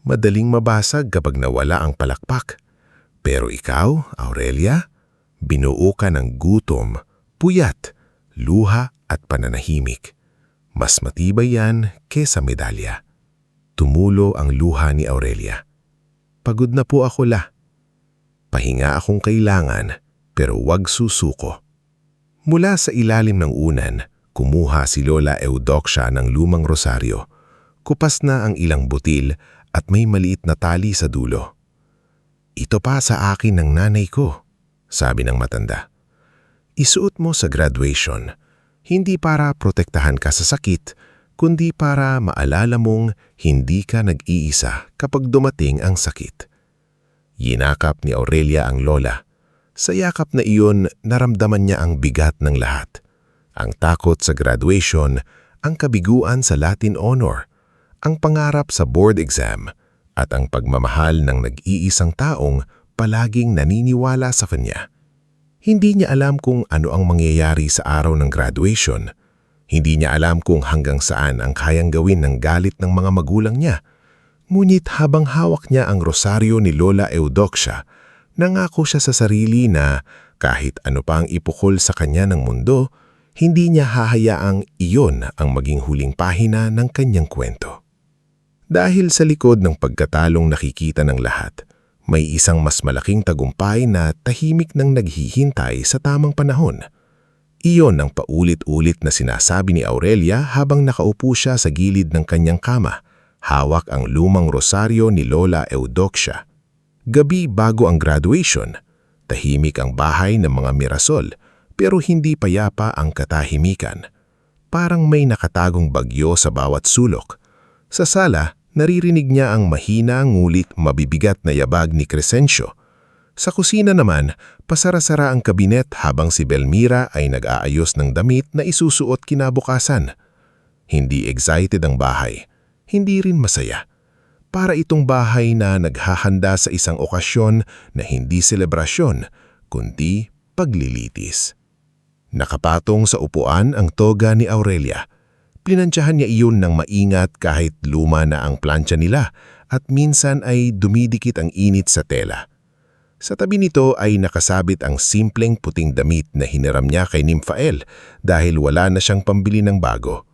madaling mabasag kapag nawala ang palakpak. Pero ikaw, Aurelia, binuo ka ng gutom, puyat, luha at pananahimik. Mas matibay yan kesa medalya. Tumulo ang luha ni Aurelia. Pagod na po ako, La. Pahinga akong kailangan, pero wag susuko. Mula sa ilalim ng unan, kumuha si Lola Eudoxia ng lumang rosaryo. Kupas na ang ilang butil at may maliit na tali sa dulo. Ito pa sa akin ng nanay ko, sabi ng matanda. Isuot mo sa graduation, hindi para protektahan ka sa sakit, kundi para maalala mong hindi ka nag-iisa kapag dumating ang sakit. Yinakap ni Aurelia ang lola. Sa yakap na iyon, naramdaman niya ang bigat ng lahat. Ang takot sa graduation, ang kabiguan sa Latin honor, ang pangarap sa board exam, at ang pagmamahal ng nag-iisang taong palaging naniniwala sa kanya. Hindi niya alam kung ano ang mangyayari sa araw ng graduation. Hindi niya alam kung hanggang saan ang kayang gawin ng galit ng mga magulang niya. Ngunit habang hawak niya ang rosaryo ni Lola Eudoxia, nangako siya sa sarili na kahit ano pa ang ipukol sa kanya ng mundo, hindi niya hahayaang iyon ang maging huling pahina ng kanyang kwento. Dahil sa likod ng pagkatalong nakikita ng lahat, may isang mas malaking tagumpay na tahimik nang naghihintay sa tamang panahon. Iyon ang paulit-ulit na sinasabi ni Aurelia habang nakaupo siya sa gilid ng kanyang kama, hawak ang lumang rosaryo ni Lola Eudoxia. Gabi bago ang graduation, tahimik ang bahay ng mga Mirasol, pero hindi payapa ang katahimikan. Parang may nakatagong bagyo sa bawat sulok. Sa sala, naririnig niya ang mahina ngulit mabibigat na yabag ni Crescencio. Sa kusina naman, pasara-sara ang kabinet habang si Belmira ay nag-aayos ng damit na isusuot kinabukasan. Hindi excited ang bahay, hindi rin masaya. Para itong bahay na naghahanda sa isang okasyon na hindi selebrasyon, kundi paglilitis. Nakapatong sa upuan ang toga ni Aurelia. Plinansyahan niya iyon ng maingat kahit luma na ang plancha nila at minsan ay dumidikit ang init sa tela. Sa tabi nito ay nakasabit ang simpleng puting damit na hiniram niya kay Nymphael dahil wala na siyang pambili ng bago.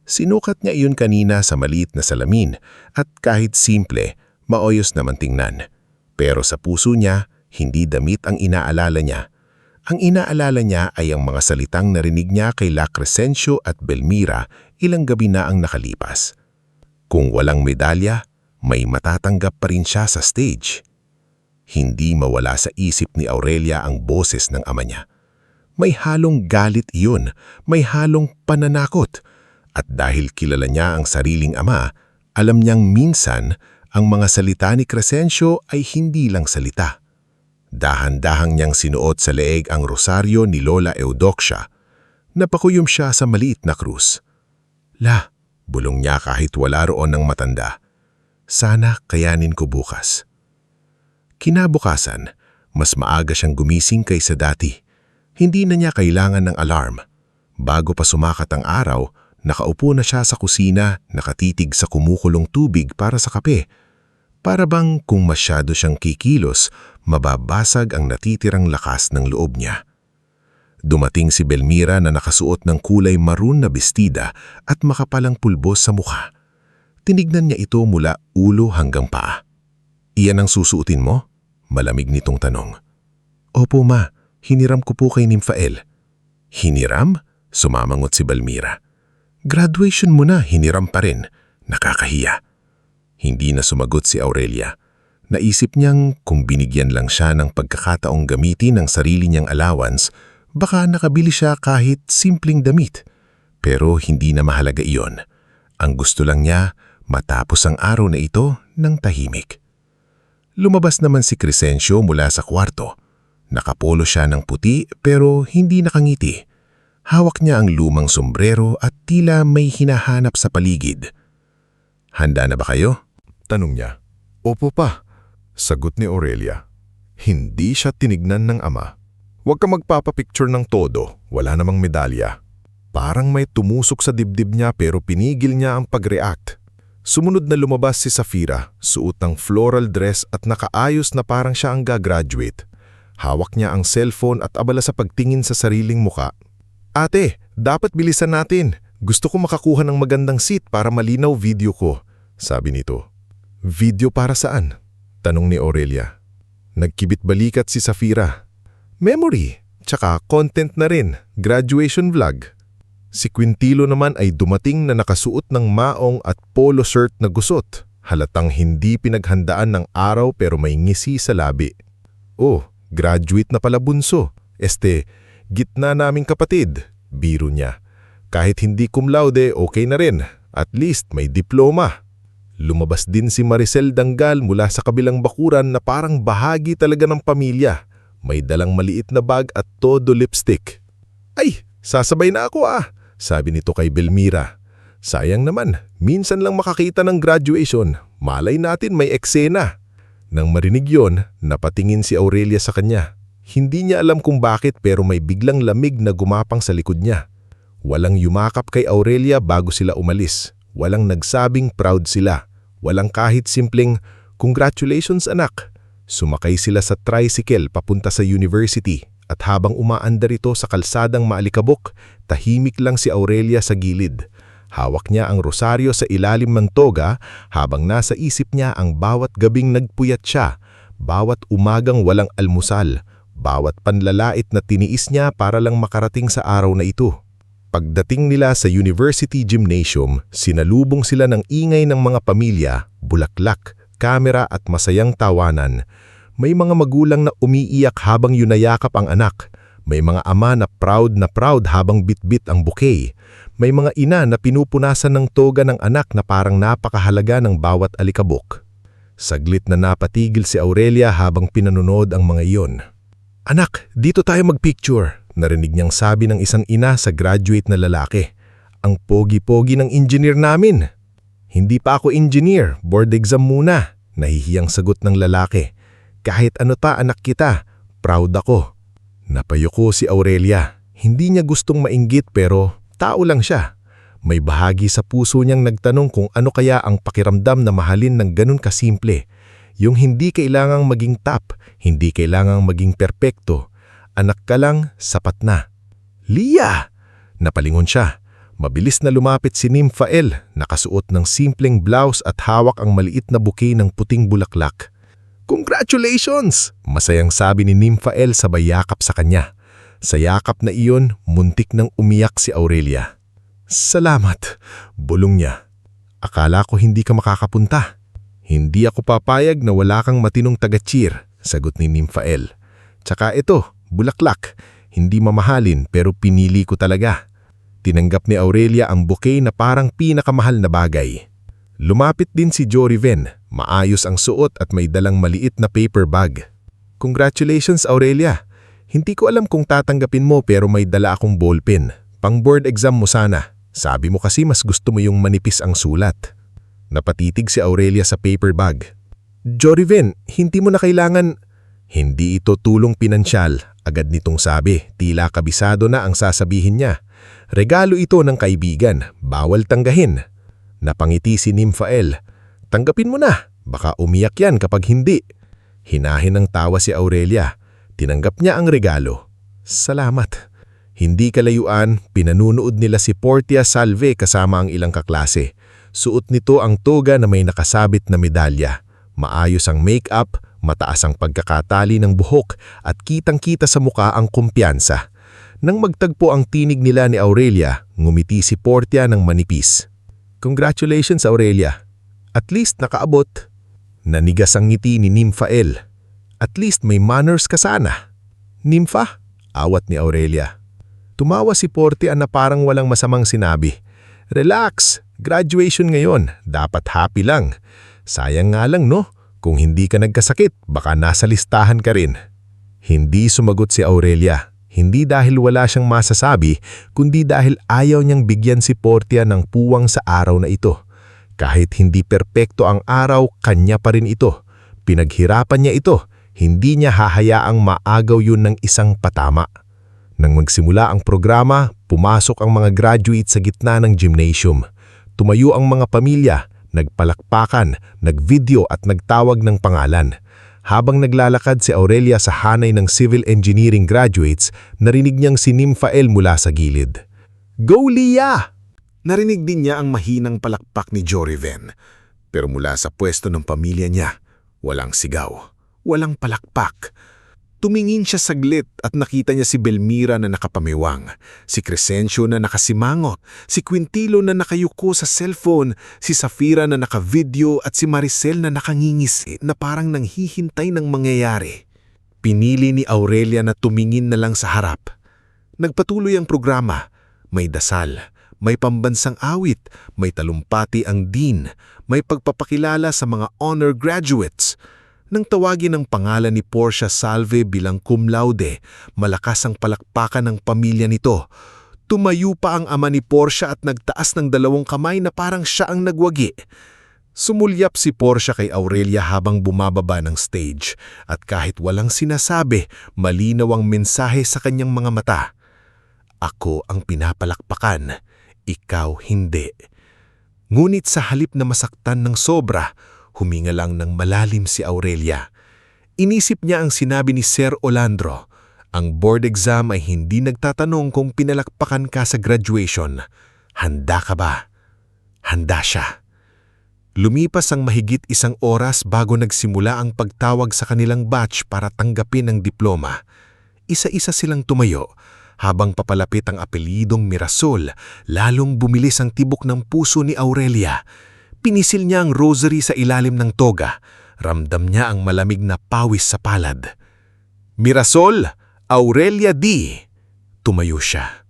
Sinukat niya iyon kanina sa maliit na salamin at kahit simple, maayos naman tingnan. Pero sa puso niya, hindi damit ang inaalala niya. Ang inaalala niya ay ang mga salitang narinig niya kay La Crescencio at Belmira ilang gabi na ang nakalipas. Kung walang medalya, may matatanggap pa rin siya sa stage. Hindi mawala sa isip ni Aurelia ang boses ng ama niya. May halong galit iyon, may halong pananakot. At dahil kilala niya ang sariling ama, alam niyang minsan ang mga salita ni Crescencio ay hindi lang salita. Dahan-dahang niyang sinuot sa leeg ang rosaryo ni Lola Eudoxia. Napakuyom siya sa maliit na krus. La, bulong niya kahit wala roon ng matanda. Sana kayanin ko bukas. Kinabukasan, mas maaga siyang gumising kaysa dati. Hindi na niya kailangan ng alarm. Bago pa sumakat ang araw, nakaupo na siya sa kusina, nakatitig sa kumukulong tubig para sa kape. Para bang kung masyado siyang kikilos, mababasag ang natitirang lakas ng loob niya. Dumating si Belmira na nakasuot ng kulay maroon na bestida at makapalang pulbos sa mukha. Tinignan niya ito mula ulo hanggang paa. Iyan ang susuotin mo? Malamig nitong tanong. Opo ma, hiniram ko po kay Nymphael. Hiniram? Sumamangot si Belmira. Graduation mo na, hiniram pa rin. Nakakahiya. Hindi na sumagot si Aurelia. Naisip niyang kung binigyan lang siya ng pagkakataong gamitin ang sarili niyang allowance, baka nakabili siya kahit simpleng damit. Pero hindi na mahalaga iyon. Ang gusto lang niya, matapos ang araw na ito ng tahimik. Lumabas naman si Crescencio mula sa kwarto. Nakapolo siya ng puti pero hindi nakangiti. Hawak niya ang lumang sombrero at tila may hinahanap sa paligid. Handa na ba kayo? Tanong niya. Opo pa, sagot ni Aurelia. Hindi siya tinignan ng ama. Huwag ka magpapapicture ng todo, wala namang medalya. Parang may tumusok sa dibdib niya pero pinigil niya ang pag-react. Sumunod na lumabas si Safira, suot ng floral dress at nakaayos na parang siya ang gagraduate. Hawak niya ang cellphone at abala sa pagtingin sa sariling muka. Ate, dapat bilisan natin. Gusto ko makakuha ng magandang seat para malinaw video ko, sabi nito. Video para saan? Tanong ni Aurelia. Nagkibit balikat si Safira. Memory, tsaka content na rin, graduation vlog. Si Quintilo naman ay dumating na nakasuot ng maong at polo shirt na gusot. Halatang hindi pinaghandaan ng araw pero may ngisi sa labi. Oh, graduate na pala bunso. Gitna naming kapatid, biro niya. Kahit hindi cum laude, okay na rin. At least may diploma. Lumabas din si Maricel Dangal mula sa kabilang bakuran na parang bahagi talaga ng pamilya. May dalang maliit na bag at todo lipstick. Ay, sasabay na ako sabi nito kay Belmira. Sayang naman, minsan lang makakita ng graduation. Malay natin may eksena. Nang marinig yon, napatingin si Aurelia sa kanya. Hindi niya alam kung bakit pero may biglang lamig na gumapang sa likod niya. Walang yumakap kay Aurelia bago sila umalis. Walang nagsabing proud sila. Walang kahit simpleng, "Congratulations anak." Sumakay sila sa tricycle papunta sa university at habang umaandar ito sa kalsadang maalikabok, tahimik lang si Aurelia sa gilid. Hawak niya ang rosaryo sa ilalim ng toga habang nasa isip niya ang bawat gabing nagpuyat siya, bawat umagang walang almusal, bawat panlalait na tiniis niya para lang makarating sa araw na ito. Pagdating nila sa University Gymnasium, sinalubong sila ng ingay ng mga pamilya, bulaklak, kamera at masayang tawanan. May mga magulang na umiiyak habang yunayakap ang anak. May mga ama na proud habang bitbit ang bouquet. May mga ina na pinupunasan ng toga ng anak na parang napakahalaga ng bawat alikabok. Saglit na napatigil si Aurelia habang pinanonood ang mga iyon. "Anak, dito tayo magpicture," narinig niyang sabi ng isang ina sa graduate na lalaki. "Ang pogi-pogi ng engineer namin." "Hindi pa ako engineer, board exam muna," nahihiyang sagot ng lalaki. "Kahit ano pa anak kita, proud ako." Napayuko si Aurelia. Hindi niya gustong mainggit pero tao lang siya. May bahagi sa puso niyang nagtanong kung ano kaya ang pakiramdam na mahalin ng ganun kasimple. Yung hindi kailangang maging top, hindi kailangang maging perpekto. Anak ka lang, sapat na. "Lia!" Napalingon siya. Mabilis na lumapit si Nymphael, nakasuot ng simpleng blouse at hawak ang maliit na bouquet ng puting bulaklak. "Congratulations!" Masayang sabi ni Nymphael sabay yakap sa kanya. Sa yakap na iyon, muntik nang umiyak si Aurelia. "Salamat," bulong niya. "Akala ko hindi ka makakapunta." "Hindi ako papayag na wala kang matinong taga-cheer," sagot ni Nymphael. "Tsaka ito, bulaklak. Hindi mamahalin pero pinili ko talaga." Tinanggap ni Aurelia ang bouquet na parang pinakamahal na bagay. Lumapit din si Joriven. Maayos ang suot at may dalang maliit na paper bag. "Congratulations Aurelia. Hindi ko alam kung tatanggapin mo pero may dala akong ballpen. Pang board exam mo sana. Sabi mo kasi mas gusto mo yung manipis ang sulat." Napatitig si Aurelia sa paper bag. "Joriven, hindi mo na kailangan." "Hindi ito tulong pinansyal," agad nitong sabi. Tila kabisado na ang sasabihin niya. "Regalo ito ng kaibigan. Bawal tanggahin." Napangiti si Nymphael. "Tanggapin mo na. Baka umiyak yan kapag hindi." Hinahin ng tawa si Aurelia. Tinanggap niya ang regalo. "Salamat." Hindi kalayuan, pinanunood nila si Portia Salve kasama ang ilang kaklase. Suot nito ang toga na may nakasabit na medalya. Maayos ang make-up, mataas ang pagkakatali ng buhok at kitang-kita sa muka ang kumpiyansa. Nang magtagpo ang tinig nila ni Aurelia, ngumiti si Portia ng manipis. "Congratulations Aurelia. At least nakaabot." Nanigas ang ngiti ni Nymphael. "At least may manners ka sana." "Nympha?" awat ni Aurelia. Tumawa si Portia na parang walang masamang sinabi. "Relax, graduation ngayon, dapat happy lang. Sayang nga lang no, kung hindi ka nagkasakit, baka nasa listahan ka rin." Hindi sumagot si Aurelia. Hindi dahil wala siyang masasabi, kundi dahil ayaw niyang bigyan si Portia ng puwang sa araw na ito. Kahit hindi perpekto ang araw, kanya pa rin ito. Pinaghirapan niya ito, hindi niya hahayaang maagaw yun ng isang patama. Nang magsimula ang programa, pumasok ang mga graduate sa gitna ng gymnasium. Tumayo ang mga pamilya, nagpalakpakan, nagvideo at nagtawag ng pangalan. Habang naglalakad si Aurelia sa hanay ng civil engineering graduates, narinig niyang si Nymphael mula sa gilid. "Go Lia!" Narinig din niya ang mahinang palakpak ni Joriven. Pero mula sa pwesto ng pamilya niya, walang sigaw, walang palakpak. Tumingin siya saglit at nakita niya si Belmira na nakapamiwang, si Crescencio na nakasimangot, si Quintilo na nakayuko sa cellphone, si Safira na nakavideo at si Maricel na nakangingisi na parang nanghihintay ng mangyayari. Pinili ni Aurelia na tumingin na lang sa harap. Nagpatuloy ang programa. May dasal, may pambansang awit, may talumpati ang dean, may pagpapakilala sa mga honor graduates. Nang tawagin ang pangalan ni Portia Salve bilang cum laude, malakas ang palakpakan ng pamilya nito. Tumayo pa ang ama ni Portia at nagtaas ng 2 kamay na parang siya ang nagwagi. Sumulyap si Portia kay Aurelia habang bumababa ng stage at kahit walang sinasabi, malinaw ang mensahe sa kanyang mga mata. Ako ang pinapalakpakan, ikaw hindi. Ngunit sa halip na masaktan ng sobra, huminga lang ng malalim si Aurelia. Inisip niya ang sinabi ni Sir Olandro. Ang board exam ay hindi nagtatanong kung pinalakpakan ka sa graduation. Handa ka ba? Handa siya. Lumipas ang mahigit 1 oras bago nagsimula ang pagtawag sa kanilang batch para tanggapin ang diploma. Isa-isa silang tumayo. Habang papalapit ang apelidong Mirasol, lalong bumilis ang tibok ng puso ni Aurelia. Pinisil niya ang rosary sa ilalim ng toga. Ramdam niya ang malamig na pawis sa palad. Mirasol, Aurelia D. Tumayo siya.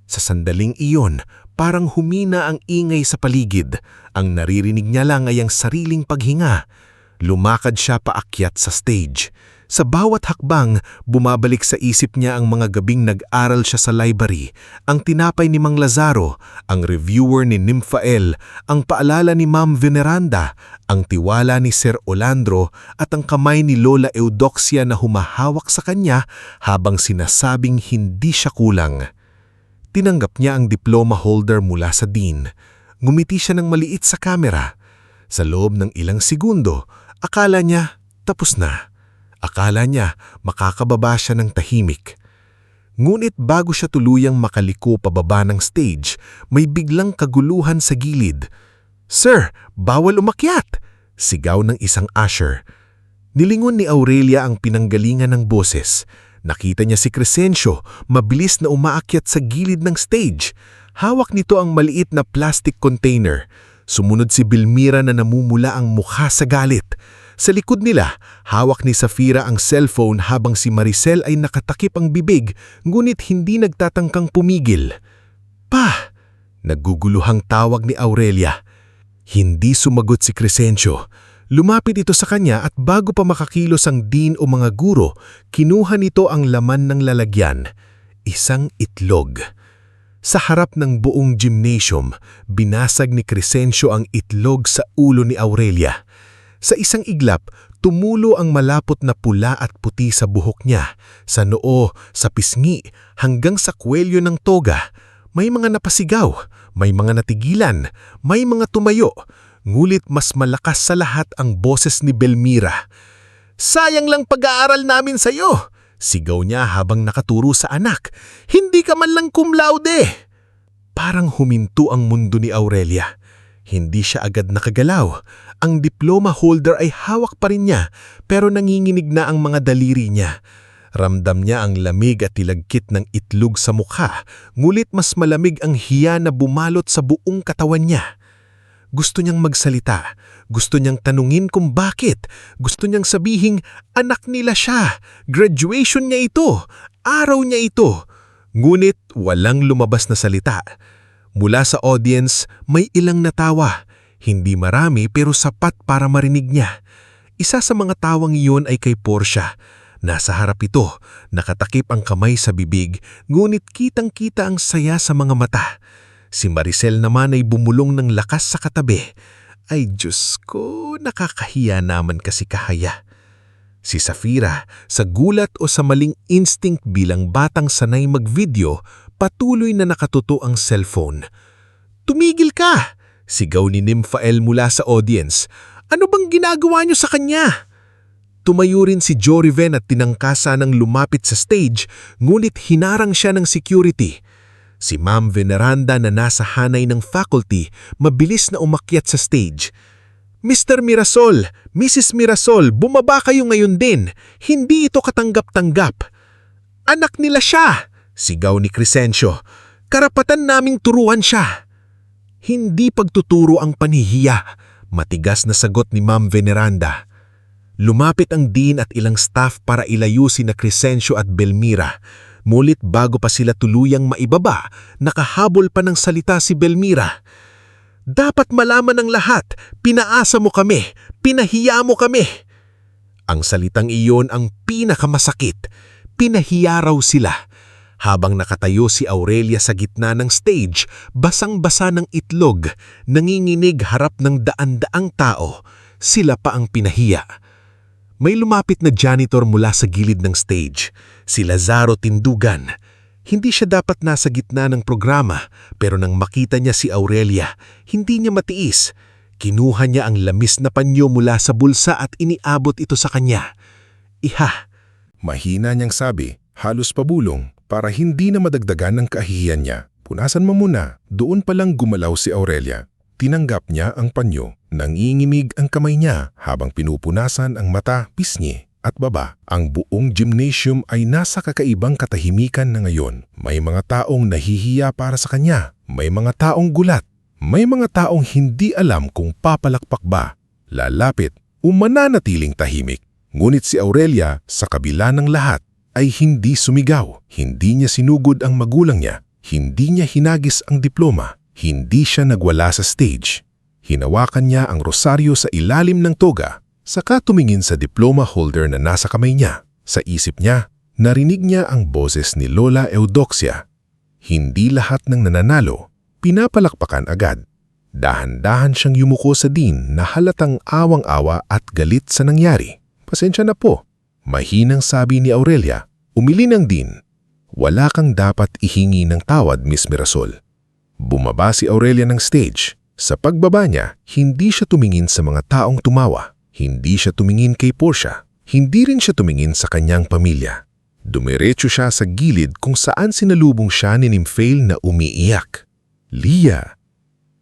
Sa sandaling iyon, parang humina ang ingay sa paligid. Ang naririnig niya lang ay ang sariling paghinga. Lumakad siya paakyat sa stage. Sa bawat hakbang, bumabalik sa isip niya ang mga gabing nag-aral siya sa library, ang tinapay ni Mang Lazaro, ang reviewer ni Nymphael, ang paalala ni Ma'am Veneranda, ang tiwala ni Sir Olandro at ang kamay ni Lola Eudoxia na humahawak sa kanya habang sinasabing hindi siya kulang. Tinanggap niya ang diploma holder mula sa dean. Ngumiti siya ng maliit sa kamera. Sa loob ng ilang segundo, akala niya tapos na. Akala niya makakababa siya ng tahimik. Ngunit bago siya tuluyang makaliko pababa ng stage, may biglang kaguluhan sa gilid. "Sir, bawal umakyat!" Sigaw ng isang usher. Nilingon ni Aurelia ang pinanggalingan ng boses. Nakita niya si Crescencio, mabilis na umaakyat sa gilid ng stage. Hawak nito ang maliit na plastic container. Sumunod si Belmira na namumula ang mukha sa galit. Sa likod nila, hawak ni Safira ang cellphone habang si Maricel ay nakatakip ang bibig, ngunit hindi nagtatangkang pumigil. "Pa!" Naguguluhang tawag ni Aurelia. Hindi sumagot si Crescencio. Lumapit ito sa kanya at bago pa makakilos ang dean o mga guro, kinuha nito ang laman ng lalagyan. Isang itlog. Sa harap ng buong gymnasium, binasag ni Crescencio ang itlog sa ulo ni Aurelia. Sa isang iglap, tumulo ang malapot na pula at puti sa buhok niya, sa noo, sa pisngi, hanggang sa kwelyo ng toga. May mga napasigaw, may mga natigilan, may mga tumayo, ngulit mas malakas sa lahat ang boses ni Belmira. "Sayang lang pag-aaral namin sa iyo!" Sigaw niya habang nakaturo sa anak. "Hindi ka man lang cum laude!" Parang huminto ang mundo ni Aurelia. Hindi siya agad nakagalaw. Ang diploma holder ay hawak pa rin niya, pero nanginginig na ang mga daliri niya. Ramdam niya ang lamig at tilagkit ng itlog sa mukha, ngulit mas malamig ang hiya na bumalot sa buong katawan niya. Gusto niyang magsalita, gusto niyang tanungin kung bakit, gusto niyang sabihing anak nila siya, graduation niya ito, araw niya ito. Ngunit walang lumabas na salita. Mula sa audience, may ilang natawa. Hindi marami pero sapat para marinig niya. Isa sa mga tawang iyon ay kay Portia. Nasa harap ito, nakatakip ang kamay sa bibig, ngunit kitang-kita ang saya sa mga mata. Si Maricel naman ay bumulong ng lakas sa katabi. Ay Diyos ko, nakakahiya naman kasi kahaya. Si Safira, sa gulat o sa maling instinct bilang batang sanay mag-video, patuloy na nakatuto ang cellphone. "Tumigil ka!" Sigaw ni Nymphael mula sa audience. "Ano bang ginagawa niyo sa kanya?" Tumayo rin si Joriven at tinangkasa ng lumapit sa stage, ngunit hinarang siya ng security. Si Ma'am Veneranda na nasa hanay ng faculty, mabilis na umakyat sa stage. "Mr. Mirasol, Mrs. Mirasol, bumaba kayo ngayon din. Hindi ito katanggap-tanggap." "Anak nila siya!" Sigaw ni Crescencio. "Karapatan naming turuan siya." "Hindi pagtuturo ang panihiya," matigas na sagot ni Ma'am Veneranda. Lumapit ang dean at ilang staff para ilayusin na Crescencio at Belmira. Ngunit bago pa sila tuluyang maibaba, nakahabol pa ng salita si Belmira. "Dapat malaman ng lahat, pinaasa mo kami, pinahiya mo kami." Ang salitang iyon ang pinakamasakit. Pinahiya raw sila. Habang nakatayo si Aurelia sa gitna ng stage, basang-basa ng itlog, nanginginig harap ng daan-daang tao, sila pa ang pinahiya. May lumapit na janitor mula sa gilid ng stage, si Lazaro Tindugan. Hindi siya dapat nasa gitna ng programa, pero nang makita niya si Aurelia, hindi niya matiis. Kinuha niya ang lamis na panyo mula sa bulsa at iniabot ito sa kanya. "Iha." Mahina niyang sabi, halos pabulong, para hindi na madagdagan ng kahihiyan niya. "Punasan mo muna." Doon palang gumalaw si Aurelia. Tinanggap niya ang panyo. Nangingimig ang kamay niya habang pinupunasan ang mata, pisngi at baba. Ang buong gymnasium ay nasa kakaibang katahimikan na ngayon. May mga taong nahihiya para sa kanya. May mga taong gulat. May mga taong hindi alam kung papalakpak ba, lalapit o mananatiling tahimik. Ngunit si Aurelia, sa kabila ng lahat, ay hindi sumigaw. Hindi niya sinugod ang magulang niya. Hindi niya hinagis ang diploma. Hindi siya nagwala sa stage. Hinawakan niya ang rosaryo sa ilalim ng toga, saka tumingin sa diploma holder na nasa kamay niya. Sa isip niya, narinig niya ang boses ni Lola Eudoxia. Hindi lahat ng nananalo, pinapalakpakan agad. Dahan-dahan siyang yumuko sa dean na halatang awang-awa at galit sa nangyari. "Pasensya na po." Mahinang sabi ni Aurelia. Umili ng dean. "Wala kang dapat ihingi ng tawad, Miss Mirasol." Bumaba si Aurelia ng stage. Sa pagbaba niya, hindi siya tumingin sa mga taong tumawa. Hindi siya tumingin kay Portia. Hindi rin siya tumingin sa kanyang pamilya. Dumiretso siya sa gilid kung saan sinalubong siya ni Nymphail na umiiyak. "Lia,"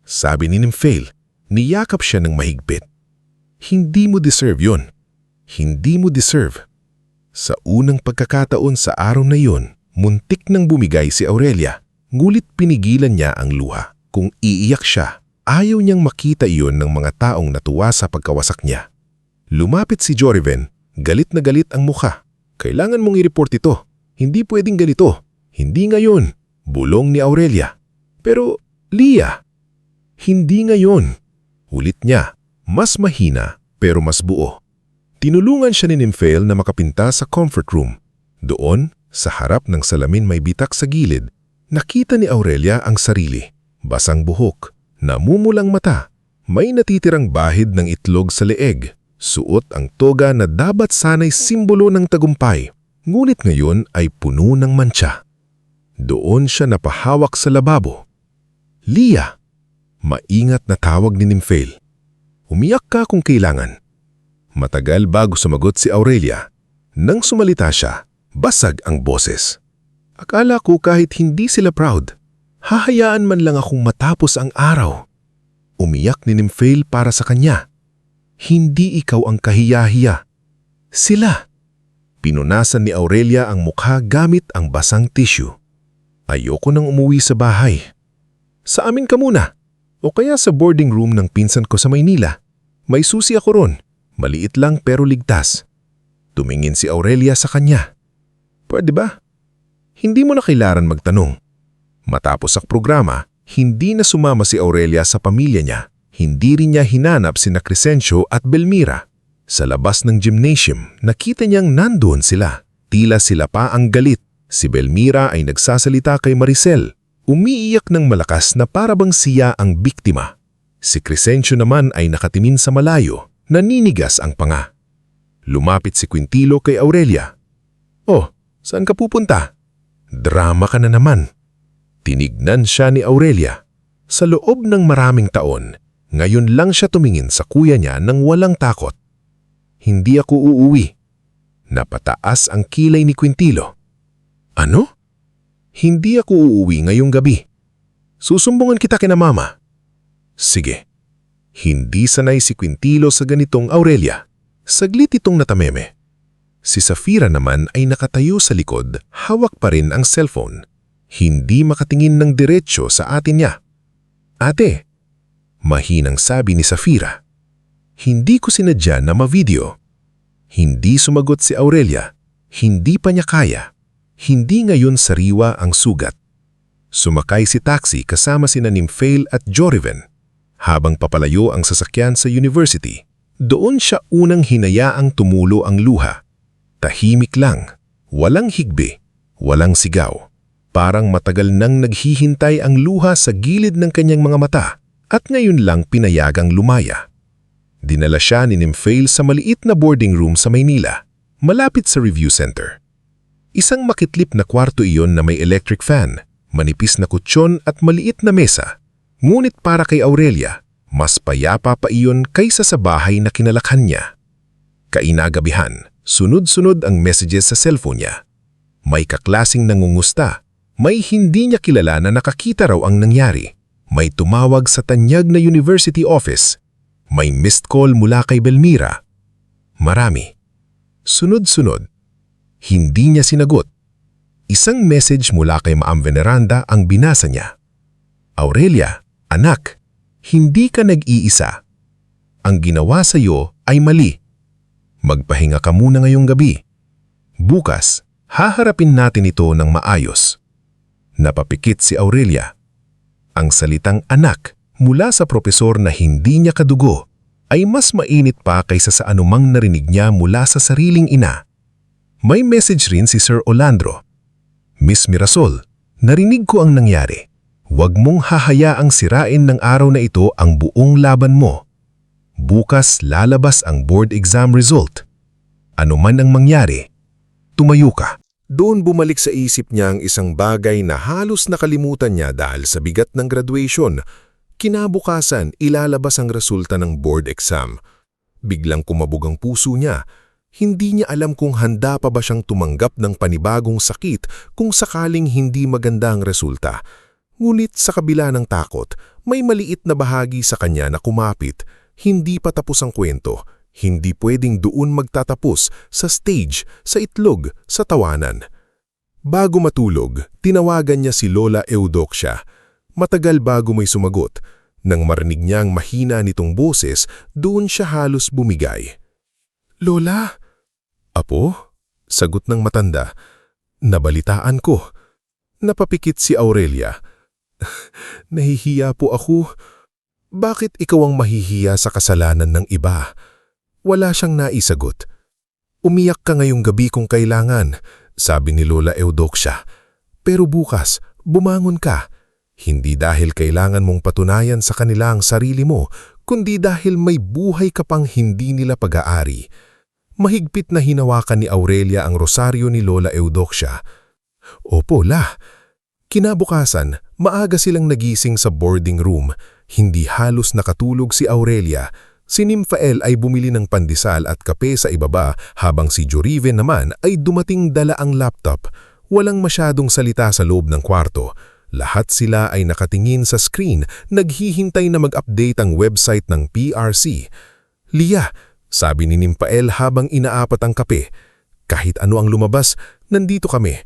sabi ni Nymphail. Niyakap siya ng mahigpit. "Hindi mo deserve yun. Hindi mo deserve." Sa unang pagkakataon sa araw na yun, muntik nang bumigay si Aurelia. Ngulit pinigilan niya ang luha. Kung iiyak siya, ayaw niyang makita iyon ng mga taong natuwa sa pagkawasak niya. Lumapit si Joriven, galit na galit ang mukha. "Kailangan mong i-report ito. Hindi pwedeng ganito. Hindi ngayon." Bulong ni Aurelia. "Pero, Lia, hindi ngayon." Ulit niya, mas mahina pero mas buo. Tinulungan siya ni Nymphail na makapinta sa comfort room. Doon, sa harap ng salamin may bitak sa gilid, nakita ni Aurelia ang sarili. Basang buhok, namumulang mata, may natitirang bahid ng itlog sa leeg. Suot ang toga na dapat sana'y simbolo ng tagumpay, ngunit ngayon ay puno ng mantsa. Doon siya napahawak sa lababo. "Lia!" Maingat na tawag ni Nymphail. "Umiyak ka kung kailangan." Matagal bago sumagot si Aurelia. Nang sumalita siya, basag ang boses. "Akala ko kahit hindi sila proud, hahayaan man lang akong matapos ang araw." Umiyak ni Nymphail para sa kanya. "Hindi ikaw ang kahiya-hiya. Sila." Pinunasan ni Aurelia ang mukha gamit ang basang tissue. "Ayoko nang umuwi sa bahay." "Sa amin ka muna. O kaya sa boarding room ng pinsan ko sa Maynila. May susi ako ron. Maliit lang pero ligtas." Tumingin si Aurelia sa kanya. "Pwede ba? Hindi mo na kailangan magtanong." Matapos ang programa, hindi na sumama si Aurelia sa pamilya niya. Hindi rin niya hinanap sina Crescencio at Belmira. Sa labas ng gymnasium, nakita niyang nandoon sila. Tila sila pa ang galit. Si Belmira ay nagsasalita kay Maricel. Umiiyak ng malakas na parabang siya ang biktima. Si Crescencio naman ay nakatingin sa malayo. Naninigas ang panga. Lumapit si Quintilo kay Aurelia. "Oh, saan ka pupunta? Drama ka na naman." Tinignan siya ni Aurelia. Sa loob ng maraming taon, ngayon lang siya tumingin sa kuya niya nang walang takot. "Hindi ako uuwi." Napataas ang kilay ni Quintilo. "Ano?" "Hindi ako uuwi ngayong gabi. Susumbungan kita kina mama." "Sige." Hindi sanay si Quintilo sa ganitong Aurelia. Saglit itong natameme. Si Safira naman ay nakatayo sa likod, hawak pa rin ang cellphone. Hindi makatingin ng diretsyo sa atin niya. "Ate," mahinang sabi ni Safira. "Hindi ko sinadya na ma-video." Hindi sumagot si Aurelia. Hindi pa niya kaya. Hindi ngayon sariwa ang sugat. Sumakay si taxi kasama sina Nymphail at Joriven. Habang papalayo ang sasakyan sa university, doon siya unang hinayaang tumulo ang luha. Tahimik lang, walang higbi, walang sigaw. Parang matagal nang naghihintay ang luha sa gilid ng kanyang mga mata at ngayon lang pinayagang lumaya. Dinala siya ni Nymphail sa maliit na boarding room sa Maynila, malapit sa review center. Isang makitlip na kwarto iyon na may electric fan, manipis na kutsyon at maliit na mesa. Ngunit para kay Aurelia, mas payapa pa iyon kaysa sa bahay na kinalakhan niya. Kainagabihan, sunod-sunod ang messages sa cellphone niya. May kaklasing nangungusta, may hindi niya kilala na nakakita raw ang nangyari. May tumawag sa tanyag na university office. May missed call mula kay Belmira. Marami. Sunod-sunod. Hindi niya sinagot. Isang message mula kay Ma'am Veneranda ang binasa niya. Aurelia, anak, hindi ka nag-iisa. Ang ginawa sa iyo ay mali. Magpahinga ka muna ngayong gabi. Bukas, haharapin natin ito ng maayos. Napapikit si Aurelia. Ang salitang anak mula sa propesor na hindi niya kadugo ay mas mainit pa kaysa sa anumang narinig niya mula sa sariling ina. May message rin si Sir Olandro. Miss Mirasol, narinig ko ang nangyari. Huwag mong hahayaang sirain ng araw na ito ang buong laban mo. Bukas lalabas ang board exam result. Ano man ang mangyari, tumayo ka. Doon bumalik sa isip niya ang isang bagay na halos nakalimutan niya dahil sa bigat ng graduation. Kinabukasan, ilalabas ang resulta ng board exam. Biglang kumabog ang puso niya. Hindi niya alam kung handa pa ba siyang tumanggap ng panibagong sakit kung sakaling hindi maganda ang resulta. Ngunit sa kabila ng takot, may maliit na bahagi sa kanya na kumapit. Hindi pa tapos ang kwento. Hindi pwedeng doon magtatapos sa stage, sa itlog, sa tawanan. Bago matulog, tinawagan niya si Lola Eudoxia. Matagal bago may sumagot. Nang marinig niya ang mahina nitong boses, doon siya halos bumigay. Lola? Apo? Sagot ng matanda. Nabalitaan ko. Napapikit si Aurelia. Nahihiya po ako. Bakit ikaw ang mahihiya sa kasalanan ng iba? Wala siyang naisagot. Umiyak ka ngayong gabi kung kailangan, sabi ni Lola Eudoxia. Pero bukas, bumangon ka. Hindi dahil kailangan mong patunayan sa kanila ang sarili mo, kundi dahil may buhay ka pang hindi nila pag-aari. Mahigpit na hinawakan ni Aurelia ang rosaryo ni Lola Eudoxia. Opo, La. Kinabukasan, maaga silang nagising sa boarding room. Hindi halos nakatulog si Aurelia. Si Nymphail ay bumili ng pandesal at kape sa ibaba habang si Joriven naman ay dumating dala ang laptop. Walang masyadong salita sa loob ng kwarto. Lahat sila ay nakatingin sa screen, naghihintay na mag-update ang website ng PRC. Lia, sabi ni Nymphail habang inaapat ang kape. Kahit ano ang lumabas, nandito kami.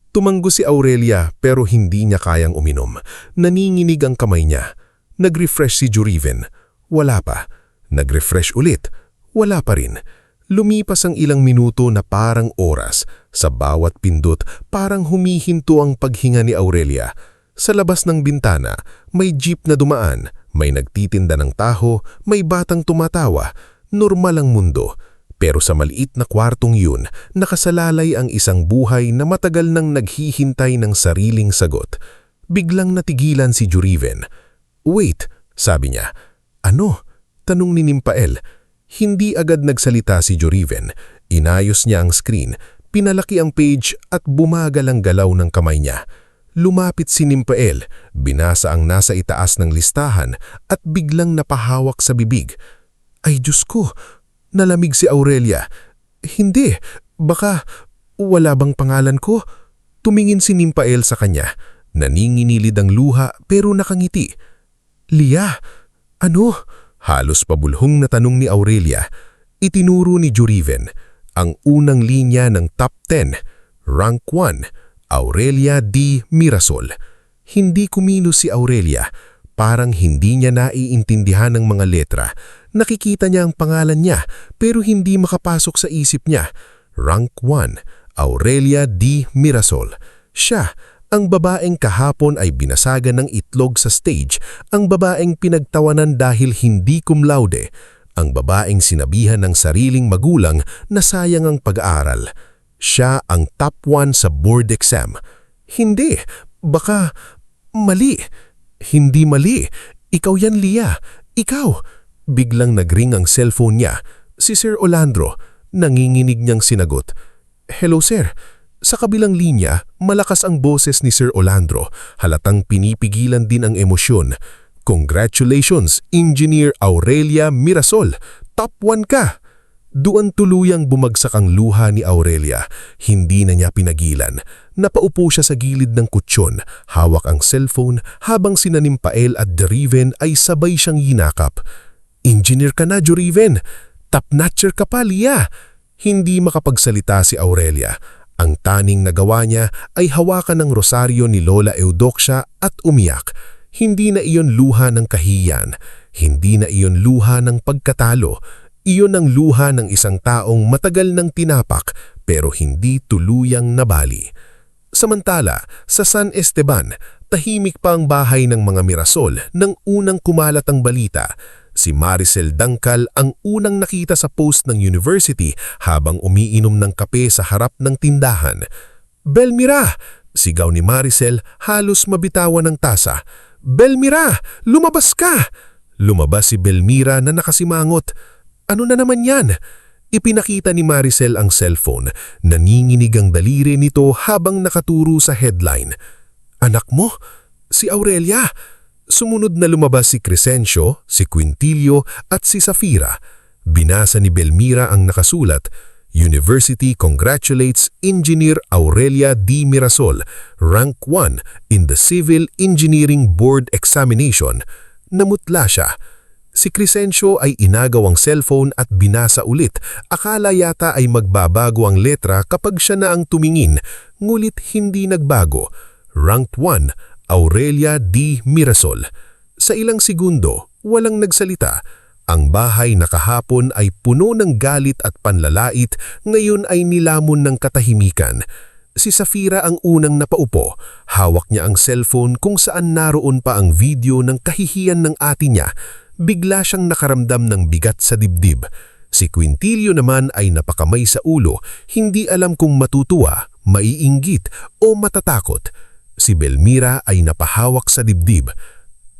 Tumanggo si Aurelia pero hindi niya kayang uminom. Naninginig ang kamay niya. Nag-refresh si Joriven. Wala pa. Nag-refresh ulit. Wala pa rin. Lumipas ang ilang minuto na parang oras. Sa bawat pindot, parang humihinto ang paghinga ni Aurelia. Sa labas ng bintana, may jeep na dumaan, may nagtitinda ng taho, may batang tumatawa. Normal ang mundo. Pero sa maliit na kwartong yun, nakasalalay ang isang buhay na matagal nang naghihintay ng sariling sagot. Biglang natigilan si Joriven. Wait, sabi niya. Ano? Tanong ni Nymphail. Hindi agad nagsalita si Joriven. Inayos niya ang screen, pinalaki ang page at bumagal ang galaw ng kamay niya. Lumapit si Nymphail, binasa ang nasa itaas ng listahan at biglang napahawak sa bibig. Ay Diyos ko, nalamig si Aurelia. Hindi, baka wala bang pangalan ko? Tumingin si Nymphail sa kanya. Naninginilid ang luha pero nakangiti. Lia, ano? Halos pabulhong na tanong ni Aurelia. Itinuro ni Joriven ang unang linya ng top 10, rank 1, Aurelia D. Mirasol. Hindi kumilos si Aurelia. Parang hindi niya naiintindihan ng mga letra. Nakikita niya ang pangalan niya pero hindi makapasok sa isip niya. Rank 1, Aurelia D. Mirasol. Siya, ang babaeng kahapon ay binasagan ng itlog sa stage, ang babaeng pinagtawanan dahil hindi cum laude, ang babaeng sinabihan ng sariling magulang na sayang ang pag-aaral. Siya ang top 1 sa board exam. Hindi, baka mali. Hindi mali. Ikaw yan, Lia. Ikaw. Biglang nagring ang cellphone niya. Si Sir Olandro, nanginginig niyang sinagot. Hello, sir. Sa kabilang linya, malakas ang boses ni Sir Olandro. Halatang pinipigilan din ang emosyon. Congratulations, Engineer Aurelia Mirasol. Top 1 ka! Doon tuluyang bumagsak ang luha ni Aurelia. Hindi na niya pinagilan. Napaupo siya sa gilid ng kutsyon, hawak ang cellphone habang sina Nimpael at Joriven ay sabay siyang yinakap. Engineer ka na, Joriven! Top-notcher ka pa, Lia! Hindi makapagsalita si Aurelia. Ang taning nagawa niya ay hawakan ng rosaryo ni Lola Eudoxia at umiyak. Hindi na iyon luha ng kahiyan. Hindi na iyon luha ng pagkatalo. Iyon ang luha ng isang taong matagal nang tinapak pero hindi tuluyang nabali. Samantala, sa San Esteban, tahimik pa ang bahay ng mga Mirasol nang unang kumalat ang balita. Si Maricel Dangkal ang unang nakita sa post ng university habang umiinom ng kape sa harap ng tindahan. "Belmira!" sigaw ni Maricel, halos mabitawan ng tasa. "Belmira! Lumabas ka!" Lumabas si Belmira na nakasimangot. "Ano na naman yan?" Ipinakita ni Maricel ang cellphone. Nanginginig ang daliri nito habang nakaturo sa headline. "Anak mo? Si Aurelia!" Sumunod na lumabas si Crescencio, si Quintilio at si Safira. Binasa ni Belmira ang nakasulat, "University congratulates Engineer Aurelia D. Mirasol, rank 1 in the Civil Engineering Board Examination." Namutla siya. Si Crescencio ay inagaw ang cellphone at binasa ulit. Akala yata ay magbabago ang letra kapag siya na ang tumingin, ngulit hindi nagbago. Ranked 1, Aurelia D. Mirasol. Sa ilang segundo, walang nagsalita. Ang bahay na kahapon ay puno ng galit at panlalait, ngayon ay nilamon ng katahimikan. Si Safira ang unang napaupo. Hawak niya ang cellphone kung saan naroon pa ang video ng kahihiyan ng ate niya. Bigla siyang nakaramdam ng bigat sa dibdib. Si Quintilio naman ay napakamay sa ulo, hindi alam kung matutuwa, maiinggit o matatakot. Si Belmira ay napahawak sa dibdib.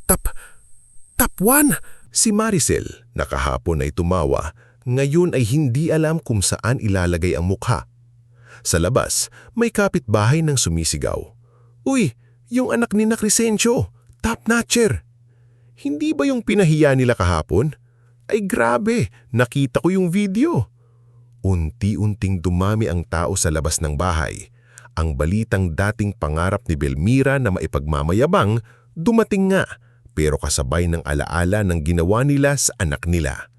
Top 1! Si Maricel, na kahapon ay tumawa, ngayon ay hindi alam kung saan ilalagay ang mukha. Sa labas, may kapitbahay nang sumisigaw. "Uy, yung anak ni na Crescencio, top-notcher!" "Hindi ba yung pinahiya nila kahapon?" "Ay grabe, nakita ko yung video." Unti-unting dumami ang tao sa labas ng bahay. Ang balitang dating pangarap ni Belmira na maipagmamayabang, dumating nga, pero kasabay ng alaala ng ginawa nila sa anak nila.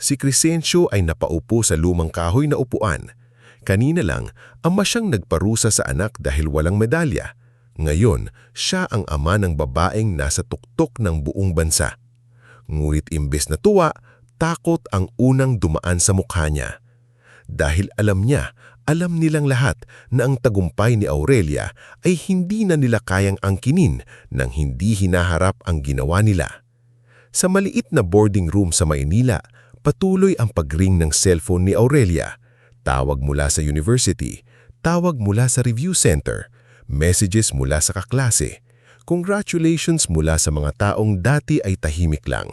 Si Crescencio ay napaupo sa lumang kahoy na upuan. Kanina lang, ama siyang nagparusa sa anak dahil walang medalya. Ngayon, siya ang ama ng babaeng nasa tuktok ng buong bansa. Ngunit imbes na tuwa, takot ang unang dumaan sa mukha niya. Dahil alam nilang lahat na ang tagumpay ni Aurelia ay hindi na nila kayang angkinin nang hindi hinaharap ang ginawa nila. Sa maliit na boarding room sa Maynila, patuloy ang pagring ng cellphone ni Aurelia. Tawag mula sa university, tawag mula sa review center, messages mula sa kaklase, congratulations mula sa mga taong dati ay tahimik lang.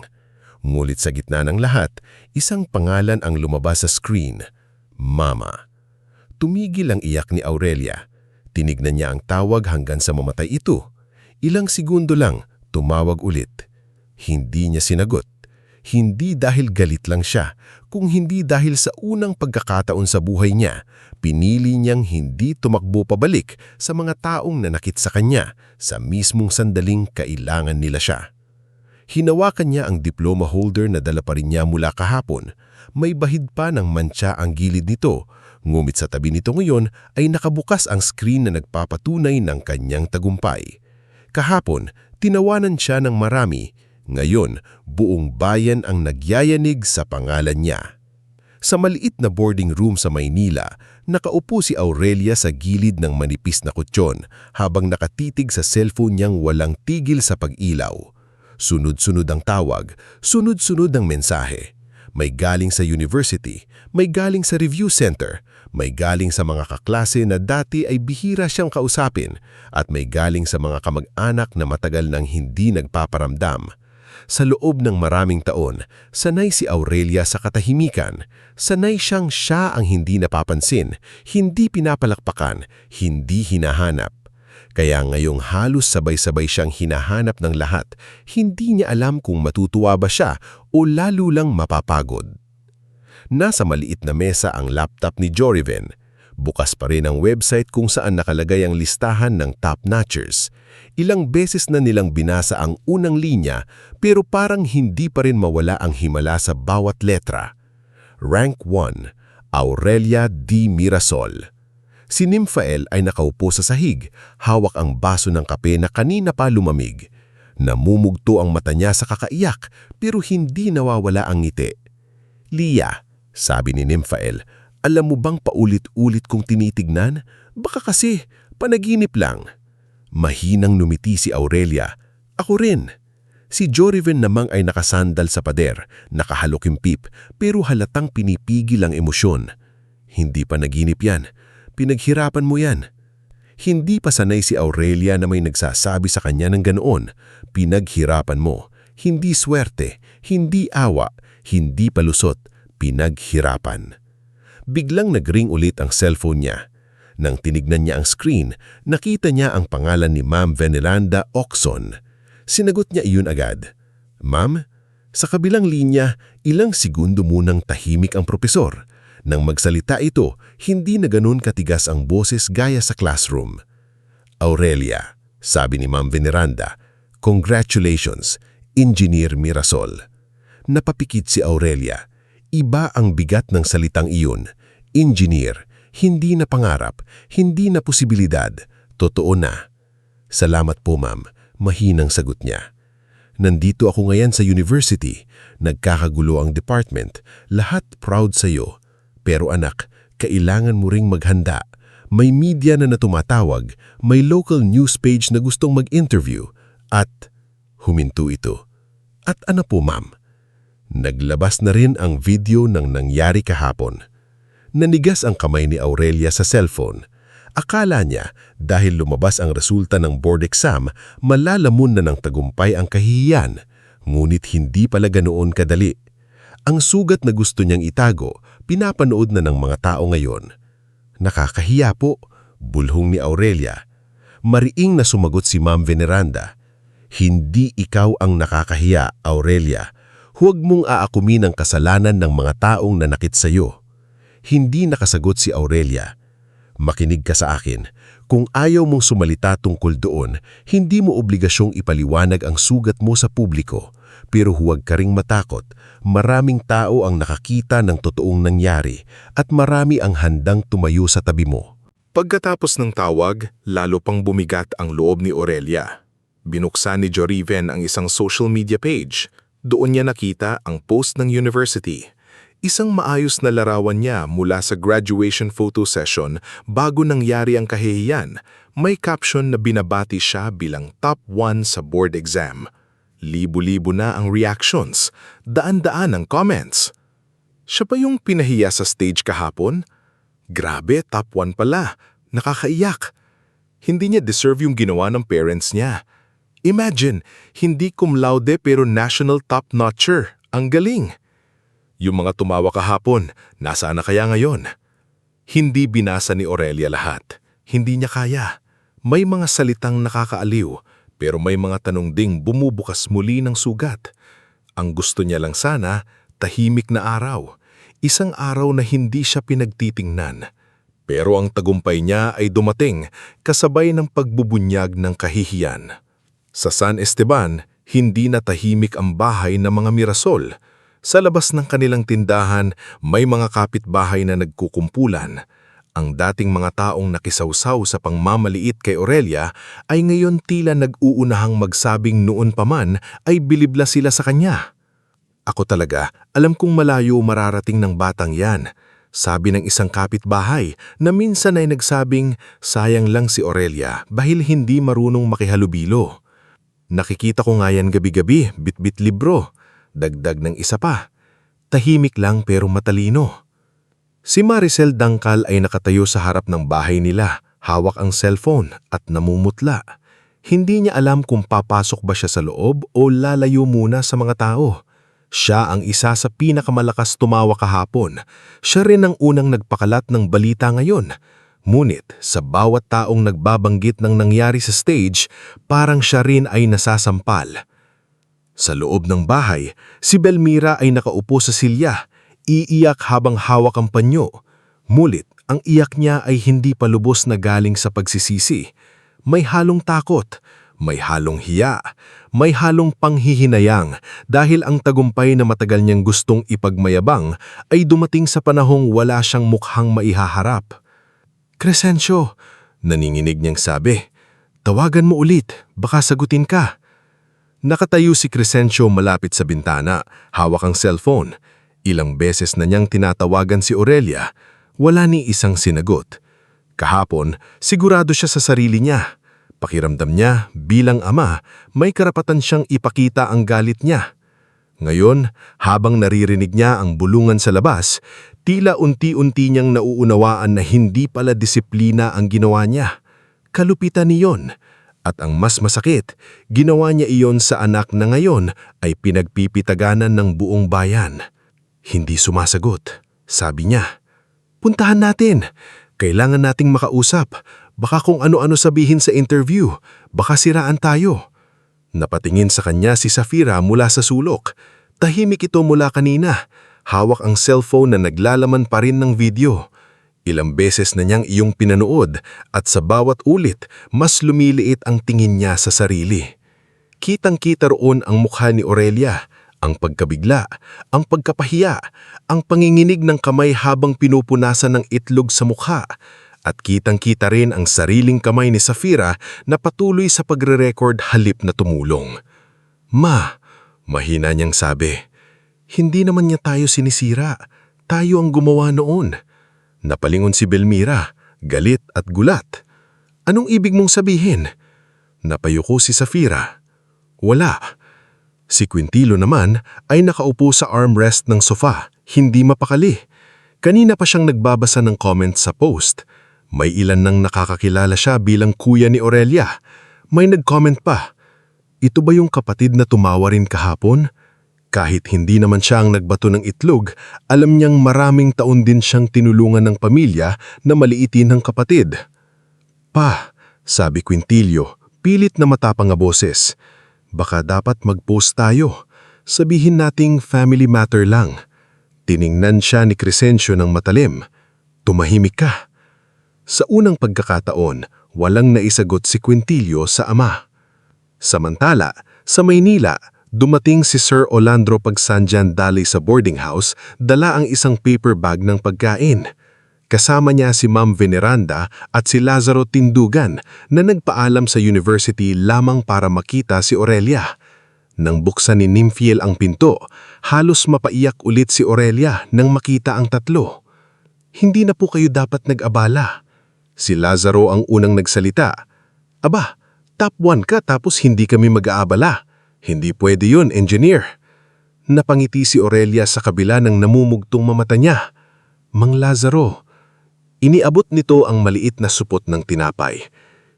Ngunit sa gitna ng lahat, isang pangalan ang lumabas sa screen, Mama. Tumigil ang iyak ni Aurelia. Tinignan niya ang tawag hanggang sa mamatay ito. Ilang segundo lang, tumawag ulit. Hindi niya sinagot. Hindi dahil galit lang siya, kung hindi dahil sa unang pagkakataon sa buhay niya, pinili niyang hindi tumakbo pabalik sa mga taong nanakit sa kanya sa mismong sandaling kailangan nila siya. Hinawakan niya ang diploma holder na dala pa rin niya mula kahapon. May bahid pa ng mantsa ang gilid nito, ngumit sa tabi nito ngayon ay nakabukas ang screen na nagpapatunay ng kanyang tagumpay. Kahapon, tinawanan siya ng marami. Ngayon, buong bayan ang nagyayanig sa pangalan niya. Sa maliit na boarding room sa Maynila, nakaupo si Aurelia sa gilid ng manipis na kutsyon habang nakatitig sa cellphone niyang walang tigil sa pag-ilaw. Sunod-sunod ang tawag, sunod-sunod ang mensahe. May galing sa university, may galing sa review center, may galing sa mga kaklase na dati ay bihira siyang kausapin, at may galing sa mga kamag-anak na matagal nang hindi nagpaparamdam. Sa loob ng maraming taon, sanay si Aurelia sa katahimikan. Sanay siyang siya ang hindi napapansin, hindi pinapalakpakan, hindi hinahanap. Kaya ngayong halos sabay-sabay siyang hinahanap ng lahat, hindi niya alam kung matutuwa ba siya o lalo lang mapapagod. Nasa maliit na mesa ang laptop ni Joriven. Bukas pa rin ang website kung saan nakalagay ang listahan ng top-notchers. Ilang beses na nilang binasa ang unang linya pero parang hindi pa rin mawala ang himala sa bawat letra. Rank 1, Aurelia D. Mirasol. Si Nymphael ay nakaupo sa sahig, hawak ang baso ng kape na kanina pa lumamig. Namumugto ang mata niya sa kakaiyak pero hindi nawawala ang ngiti. "Lia," sabi ni Nymphael, "alam mo bang paulit-ulit kong tinitignan? Baka kasi panaginip lang." Mahinang numiti si Aurelia. "Ako rin." Si Joriven namang ay nakasandal sa pader, nakahalokimpip pero halatang pinipigil ang emosyon. "Hindi pa naginip yan. Pinaghirapan mo yan." Hindi pa sanay si Aurelia na may nagsasabi sa kanya ng ganoon. Pinaghirapan mo. Hindi swerte, hindi awa, hindi palusot, pinaghirapan. Biglang nagring ulit ang cellphone niya. Nang tinignan niya ang screen, nakita niya ang pangalan ni Ma'am Veneranda Oxon. Sinagot niya iyon agad. "Ma'am?" Sa kabilang linya, ilang segundo munang tahimik ang propesor. Nang magsalita ito, hindi na ganun katigas ang boses gaya sa classroom. "Aurelia," sabi ni Ma'am Veneranda, "congratulations, Engineer Mirasol." Napapikit si Aurelia. Iba ang bigat ng salitang iyon. Engineer, hindi na pangarap, hindi na posibilidad, totoo na. "Salamat po, ma'am," mahinang sagot niya. "Nandito ako ngayon sa university, nagkakagulo ang department, lahat proud sa iyo. Pero anak, kailangan mo ring maghanda. May media na tumatawag, may local news page na gustong mag-interview, at..." Huminto ito. "At ano po, ma'am?" Naglabas na rin ang video ng nangyari kahapon. Nanigas ang kamay ni Aurelia sa cellphone. Akala niya dahil lumabas ang resulta ng board exam, malalamon na ng tagumpay ang kahihiyan. Ngunit hindi pala ganoon kadali. Ang sugat na gusto niyang itago, pinapanood na ng mga tao ngayon. "Nakakahiya po," bulhong ni Aurelia. Mariing na sumagot si Ma'am Veneranda. "Hindi ikaw ang nakakahiya, Aurelia. Huwag mong aakumin ang kasalanan ng mga taong nanakit sa iyo." Hindi nakasagot si Aurelia. "Makinig ka sa akin. Kung ayaw mong sumalita tungkol doon, hindi mo obligasyong ipaliwanag ang sugat mo sa publiko. Pero huwag ka ring matakot. Maraming tao ang nakakita ng totoong nangyari at marami ang handang tumayo sa tabi mo." Pagkatapos ng tawag, lalo pang bumigat ang loob ni Aurelia. Binuksan ni Joriven ang isang social media page. Doon niya nakita ang post ng university. Isang maayos na larawan niya mula sa graduation photo session bago nangyari ang kahihiyan. May caption na binabati siya bilang top 1 sa board exam. Libo-libo na ang reactions, daan-daan ang comments. Siya pa yung pinahiya sa stage kahapon? Grabe, top 1 pala. Nakakaiyak. Hindi niya deserve yung ginawa ng parents niya. Imagine, hindi cum laude pero national top-notcher. Ang galing. Yung mga tumawa kahapon, nasaan na kaya ngayon? Hindi binasa ni Aurelia lahat. Hindi niya kaya. May mga salitang nakakaaliw, pero may mga tanong ding bumubukas muli ng sugat. Ang gusto niya lang sana, tahimik na araw. Isang araw na hindi siya pinagtitingnan. Pero ang tagumpay niya ay dumating kasabay ng pagbubunyag ng kahihiyan. Sa San Esteban, hindi na tahimik ang bahay ng mga Mirasol. Sa labas ng kanilang tindahan, may mga kapitbahay na nagkukumpulan. Ang dating mga taong nakisawsaw sa pangmamaliit kay Aurelia ay ngayon tila nag-uunahang magsabing noon pa man ay bilib na sila sa kanya. Ako talaga, alam kong malayo mararating ng batang yan. Sabi ng isang kapitbahay na minsan ay nagsabing sayang lang si Aurelia dahil hindi marunong makihalubilo. Nakikita ko nga yan gabi-gabi, bit-bit libro. Dagdag ng isa pa. Tahimik lang pero matalino. Si Maricel Dangkal ay nakatayo sa harap ng bahay nila, hawak ang cellphone at namumutla. Hindi niya alam kung papasok ba siya sa loob o lalayo muna sa mga tao. Siya ang isa sa pinakamalakas tumawa kahapon. Siya rin ang unang nagpakalat ng balita ngayon. Ngunit sa bawat taong nagbabanggit ng nangyari sa stage, parang siya rin ay nasasampal. Sa loob ng bahay, si Belmira ay nakaupo sa silya, iiyak habang hawak ang panyo. Ngunit ang iyak niya ay hindi pa lubos na galing sa pagsisisi. May halong takot, may halong hiya, may halong panghihinayang dahil ang tagumpay na matagal niyang gustong ipagmayabang ay dumating sa panahong wala siyang mukhang maihaharap. "Crescencio," naninginig niyang sabi, "tawagan mo ulit, baka sagutin ka." Nakatayo si Crescencio malapit sa bintana, hawak ang cellphone. Ilang beses na niyang tinatawagan si Aurelia, wala ni isang sinagot. Kahapon, sigurado siya sa sarili niya. Pakiramdam niya, bilang ama, may karapatan siyang ipakita ang galit niya. Ngayon, habang naririnig niya ang bulungan sa labas, tila unti-unti niyang nauunawaan na hindi pala disiplina ang ginawa niya. Kalupitan niyon. At ang mas masakit, ginawa niya iyon sa anak na ngayon ay pinagpipitaganan ng buong bayan. Hindi sumasagot. Sabi niya, "Puntahan natin. Kailangan nating makausap. Baka kung ano-ano sabihin sa interview. Baka siraan tayo." Napatingin sa kanya si Safira mula sa sulok. Tahimik ito mula kanina. Hawak ang cellphone na naglalaman pa rin ng video. Ilang beses na niyang iyong pinanood at sa bawat ulit, mas lumiliit ang tingin niya sa sarili. Kitang-kita roon ang mukha ni Aurelia, ang pagkabigla, ang pagkapahiya, ang panginginig ng kamay habang pinupunasan ng itlog sa mukha. At kitang-kita rin ang sariling kamay ni Safira na patuloy sa pagre-record halip na tumulong. "Ma," mahina niyang sabi, "hindi naman niya tayo sinisira. Tayo ang gumawa noon." Napalingon si Belmira, galit at gulat. "Anong ibig mong sabihin?" Napayuko si Safira. "Wala." Si Quintilo naman ay nakaupo sa armrest ng sofa, hindi mapakali. Kanina pa siyang nagbabasa ng comments sa post. May ilan nang nakakakilala siya bilang kuya ni Aurelia. May nag-comment pa, "Ito ba yung kapatid na tumawa rin kahapon?" Kahit hindi naman siya ang nagbato ng itlog, alam niyang maraming taon din siyang tinulungan ng pamilya na maliitin ng kapatid. "Pa," sabi Quintilio, pilit na matapang na boses, "baka dapat mag-post tayo. Sabihin nating family matter lang." Tiningnan siya ni Crescencio ng matalim. "Tumahimik ka." Sa unang pagkakataon, walang naisagot si Quintilio sa ama. Samantala, sa Maynila, dumating si Sir Orlando Pagsanjan dali sa boarding house, dala ang isang paper bag ng pagkain. Kasama niya si Ma'am Veneranda at si Lazaro Tindugan na nagpaalam sa university lamang para makita si Aurelia. Nang buksan ni Nymphiel ang pinto, halos mapaiyak ulit si Aurelia nang makita ang tatlo. "Hindi na po kayo dapat nag-abala." Si Lazaro ang unang nagsalita. "Aba, top 1 ka tapos hindi kami mag-aabala. Hindi pwede yun, engineer." Napangiti si Aurelia sa kabila ng namumugtong mamata niya. "Mang Lazaro." Iniabot nito ang maliit na supot ng tinapay.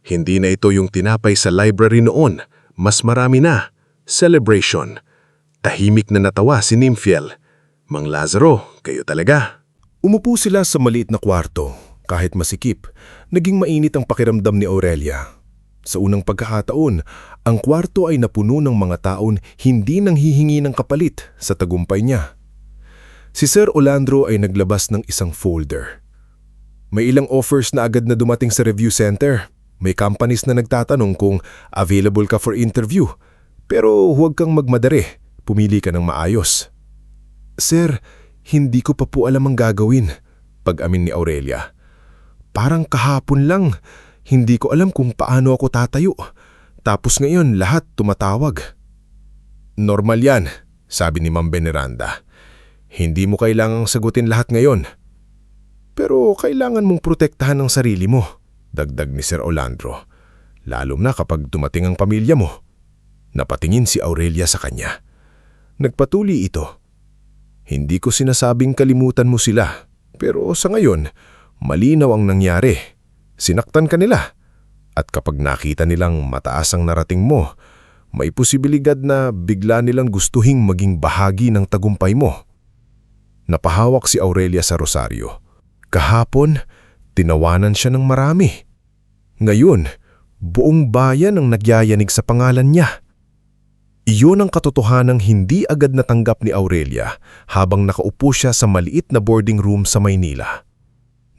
Hindi na ito yung tinapay sa library noon. Mas marami na. Celebration. Tahimik na natawa si Nymphiel. "Mang Lazaro, kayo talaga." Umupo sila sa maliit na kwarto. Kahit masikip, naging mainit ang pakiramdam ni Aurelia. Sa unang pagkakataon, ang kwarto ay napuno ng mga taon hindi nanghihingi ng kapalit sa tagumpay niya. Si Sir Orlando ay naglabas ng isang folder. May ilang offers na agad na dumating sa review center. May companies na nagtatanong kung available ka for interview. Pero huwag kang magmadali, pumili ka ng maayos. "Sir, hindi ko pa po alam ang gagawin," pag-amin ni Aurelia. "Parang kahapon lang, hindi ko alam kung paano ako tatayo. Tapos ngayon lahat tumatawag." "Normal yan," sabi ni Ma'am Veneranda. Hindi mo kailangang sagutin lahat ngayon. Pero kailangan mong protektahan ang sarili mo, dagdag ni Sir Orlando. Lalo na kapag dumating ang pamilya mo. Napatingin si Aurelia sa kanya. Nagpatuli ito. Hindi ko sinasabing kalimutan mo sila, pero sa ngayon, malinaw ang nangyari. Sinaktan ka nila. At kapag nakita nilang mataas ang narating mo, may posibilidad na bigla nilang gustuhing maging bahagi ng tagumpay mo. Napahawak si Aurelia sa rosaryo. Kahapon, tinawanan siya ng marami. Ngayon, buong bayan ang nagyayanig sa pangalan niya. Iyon ang katotohanang hindi agad natanggap ni Aurelia habang nakaupo siya sa maliit na boarding room sa Maynila.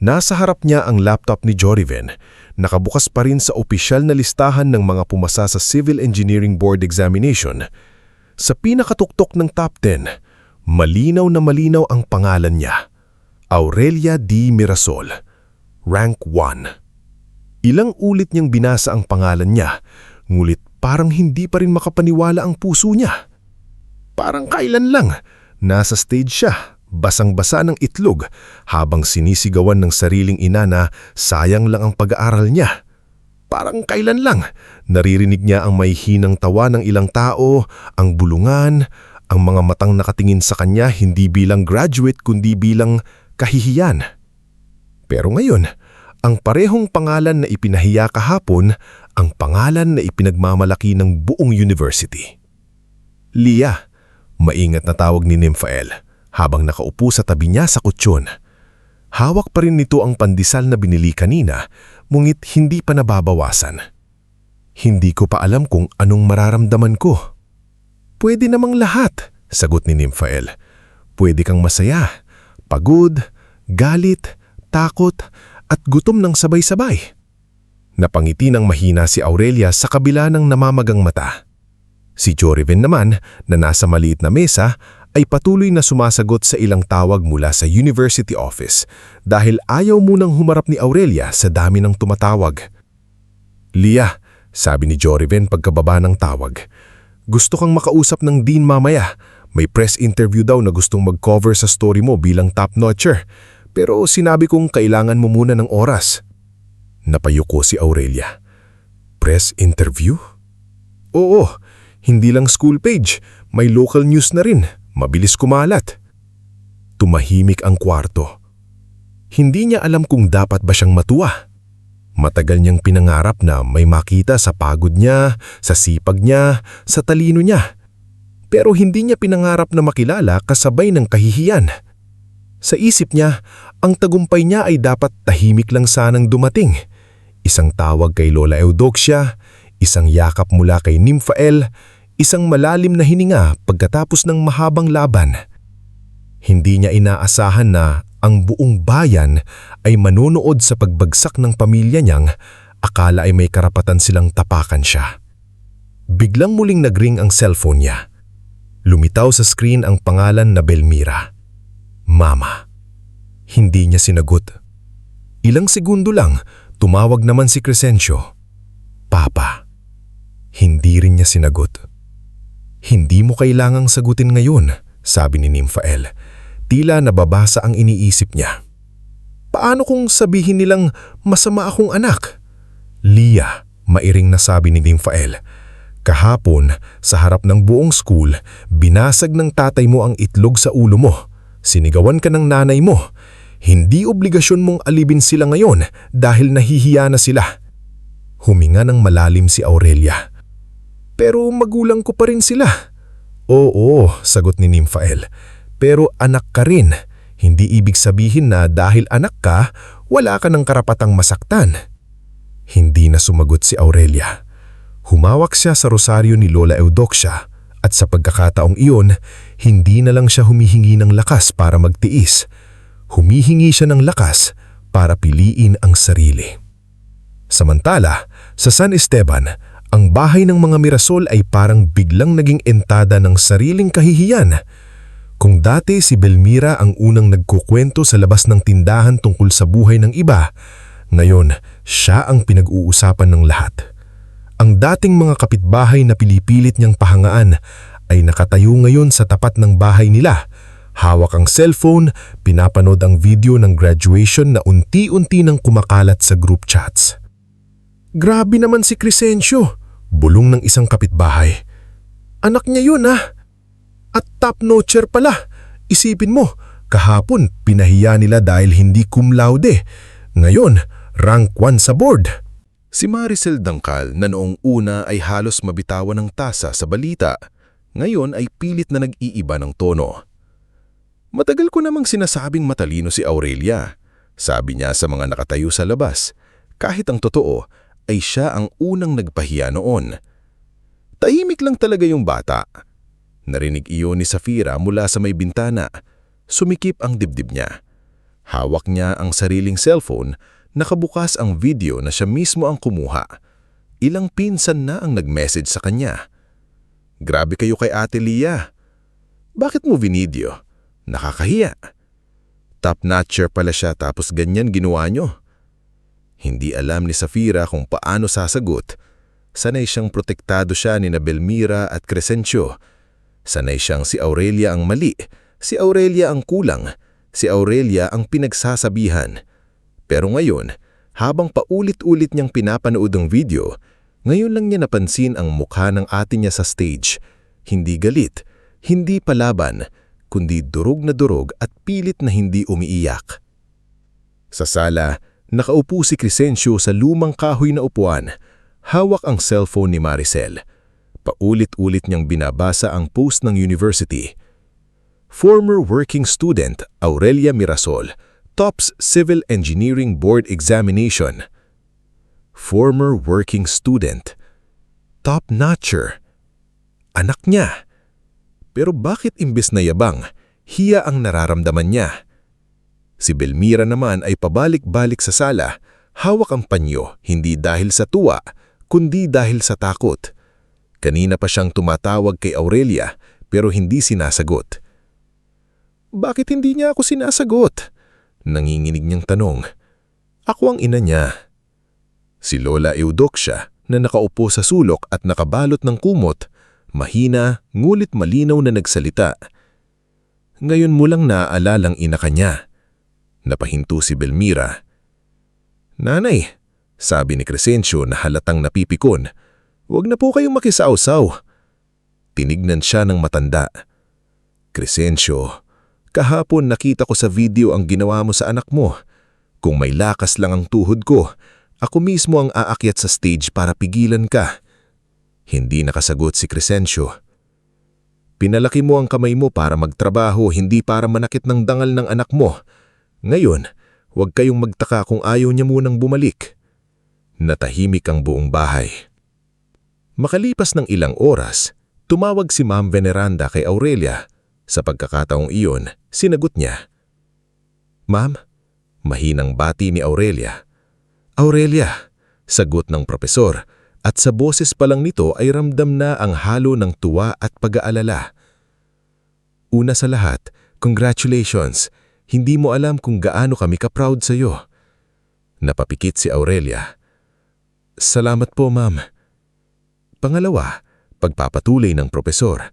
Nasa harap niya ang laptop ni Joriven, nakabukas pa rin sa opisyal na listahan ng mga pumasa sa Civil Engineering Board Examination. Sa pinakatuktok ng top 10, malinaw na malinaw ang pangalan niya. Aurelia D. Mirasol, Rank 1. Ilang ulit niyang binasa ang pangalan niya, ngulit parang hindi pa rin makapaniwala ang puso niya. Parang kailan lang, nasa stage siya, basang-basa ng itlog, habang sinisigawan ng sariling ina na sayang lang ang pag-aaral niya. Parang kailan lang, naririnig niya ang may hinang tawa ng ilang tao, ang bulungan, ang mga matang nakatingin sa kanya hindi bilang graduate kundi bilang kahihiyan. Pero ngayon, ang parehong pangalan na ipinahiya kahapon, ang pangalan na ipinagmamalaki ng buong university. Lia, maingat na tawag ni Nymphael, habang nakaupo sa tabi niya sa kutsyon. Hawak pa rin nito ang pandesal na binili kanina, ngunit hindi pa nababawasan. Hindi ko pa alam kung anong mararamdaman ko. Pwede namang lahat, sagot ni Nymphael. Pwede kang masaya, pagod, galit, takot, at gutom ng sabay-sabay. Napangiti ng mahina si Aurelia sa kabila ng namamagang mata. Si Joriven naman, na nasa maliit na mesa, ay patuloy na sumasagot sa ilang tawag mula sa university office dahil ayaw munang humarap ni Aurelia sa dami ng tumatawag. Lia, sabi ni Joriven pagkababa ng tawag, gusto kang makausap ng dean mamaya. May press interview daw na gustong mag-cover sa story mo bilang top-notcher, pero sinabi kong kailangan mo muna ng oras. Napayuko si Aurelia. Press interview? Oo, hindi lang school page, may local news na rin, mabilis kumalat. Tumahimik ang kwarto. Hindi niya alam kung dapat ba siyang matuwa. Matagal niyang pinangarap na may makita sa pagod niya, sa sipag niya, sa talino niya. Pero hindi niya pinangarap na makilala kasabay ng kahihiyan. Sa isip niya, ang tagumpay niya ay dapat tahimik lang sanang dumating. Isang tawag kay Lola Eudoxia, isang yakap mula kay Nymphael, isang malalim na hininga pagkatapos ng mahabang laban. Hindi niya inaasahan na ang buong bayan ay manonood sa pagbagsak ng pamilya niyang akala ay may karapatan silang tapakan siya. Biglang muling nagring ang cellphone niya. Lumitaw sa screen ang pangalan na Belmira. Mama. Hindi niya sinagot. Ilang segundo lang, tumawag naman si Crescencio. Papa. Hindi rin niya sinagot. Hindi mo kailangang sagutin ngayon, sabi ni Nymphael. Tila nababasa ang iniisip niya. Paano kung sabihin nilang masama akong anak? Lia, mairing na sabi ni Nymphael. Kahapon, sa harap ng buong school, binasag ng tatay mo ang itlog sa ulo mo. Sinigawan ka ng nanay mo. Hindi obligasyon mong alibin sila ngayon dahil nahihiya na sila. Huminga ng malalim si Aurelia. Pero magulang ko pa rin sila. Oo, sagot ni Nymphael. Pero anak ka rin. Hindi ibig sabihin na dahil anak ka, wala ka ng karapatang masaktan. Hindi na sumagot si Aurelia. Humawak siya sa rosaryo ni Lola Eudoxia at sa pagkakataong iyon, hindi na lang siya humihingi ng lakas para magtiis. Humihingi siya ng lakas para piliin ang sarili. Samantala, sa San Esteban, ang bahay ng mga Mirasol ay parang biglang naging entada ng sariling kahihiyan. Kung dati si Belmira ang unang nagkukwento sa labas ng tindahan tungkol sa buhay ng iba, ngayon siya ang pinag-uusapan ng lahat. Ang dating mga kapitbahay na pinipilit niyang pahangaan ay nakatayo ngayon sa tapat ng bahay nila. Hawak ang cellphone, pinapanood ang video ng graduation na unti-unti nang kumakalat sa group chats. Grabe naman si Crescencio, bulong ng isang kapitbahay. Anak niya yun At top notcher pala. Isipin mo, kahapon pinahiya nila dahil hindi cum laude. Ngayon, rank 1 sa board. Si Maricel Dangkal na noong una ay halos mabitawan ng tasa sa balita, ngayon ay pilit na nag-iiba ng tono. Matagal ko namang sinasabing matalino si Aurelia, sabi niya sa mga nakatayo sa labas. Kahit ang totoo ay siya ang unang nagpahiya noon. Tahimik lang talaga yung bata. Narinig iyon ni Safira mula sa may bintana. Sumikip ang dibdib niya. Hawak niya ang sariling cellphone, nakabukas ang video na siya mismo ang kumuha. Ilang pinsan na ang nag-message sa kanya. Grabe kayo kay Ate Lia. Bakit mo vinidyo? Nakakahiya. Top-notcher pala siya tapos ganyan ginawa nyo. Hindi alam ni Safira kung paano sasagot. Sanay siyang protektado siya ni Belmira at Crescencio. Sanay siyang si Aurelia ang mali, si Aurelia ang kulang, si Aurelia ang pinagsasabihan. Pero ngayon, habang paulit-ulit niyang pinapanood ang video, ngayon lang niya napansin ang mukha ng ate niya sa stage. Hindi galit, hindi palaban, kundi durog na durog at pilit na hindi umiiyak. Sa sala, nakaupo si Crescencio sa lumang kahoy na upuan. Hawak ang cellphone ni Maricel. Paulit-ulit niyang binabasa ang post ng university. Former working student Aurelia Mirasol, tops Civil Engineering Board Examination. Former working student. Top-notcher. Anak niya. Pero bakit imbes na yabang, hiya ang nararamdaman niya? Si Belmira naman ay pabalik-balik sa sala, hawak ang panyo hindi dahil sa tuwa, kundi dahil sa takot. Kanina pa siyang tumatawag kay Aurelia pero hindi sinasagot. Bakit hindi niya ako sinasagot? Nanginginig niyang tanong. Ako ang ina niya. Si Lola Eudoxia na nakaupo sa sulok at nakabalot ng kumot, mahina ngulit malinaw na nagsalita. Ngayon mo lang naalalang ina ka niya. Napahinto si Belmira. Nanay, sabi ni Crescencio na halatang napipikon, huwag na po kayong makisawsaw. Tinignan siya ng matanda. Crescencio, kahapon nakita ko sa video ang ginawa mo sa anak mo. Kung may lakas lang ang tuhod ko, ako mismo ang aakyat sa stage para pigilan ka. Hindi nakasagot si Crescencio. Pinalaki mo ang kamay mo para magtrabaho, hindi para manakit ng dangal ng anak mo. Ngayon, huwag kayong magtaka kung ayaw niya munang bumalik. Natahimik ang buong bahay. Makalipas ng ilang oras, tumawag si Ma'am Veneranda kay Aurelia. Sa pagkakataong iyon, sinagot niya. Ma'am, mahinang bati ni Aurelia. Aurelia, sagot ng propesor, at sa boses pa lang nito ay ramdam na ang halo ng tuwa at pag-aalala. Una sa lahat, congratulations. Hindi mo alam kung gaano kami ka-proud sa iyo. Napapikit si Aurelia. Salamat po, ma'am. Pangalawa, pagpapatuloy ng propesor.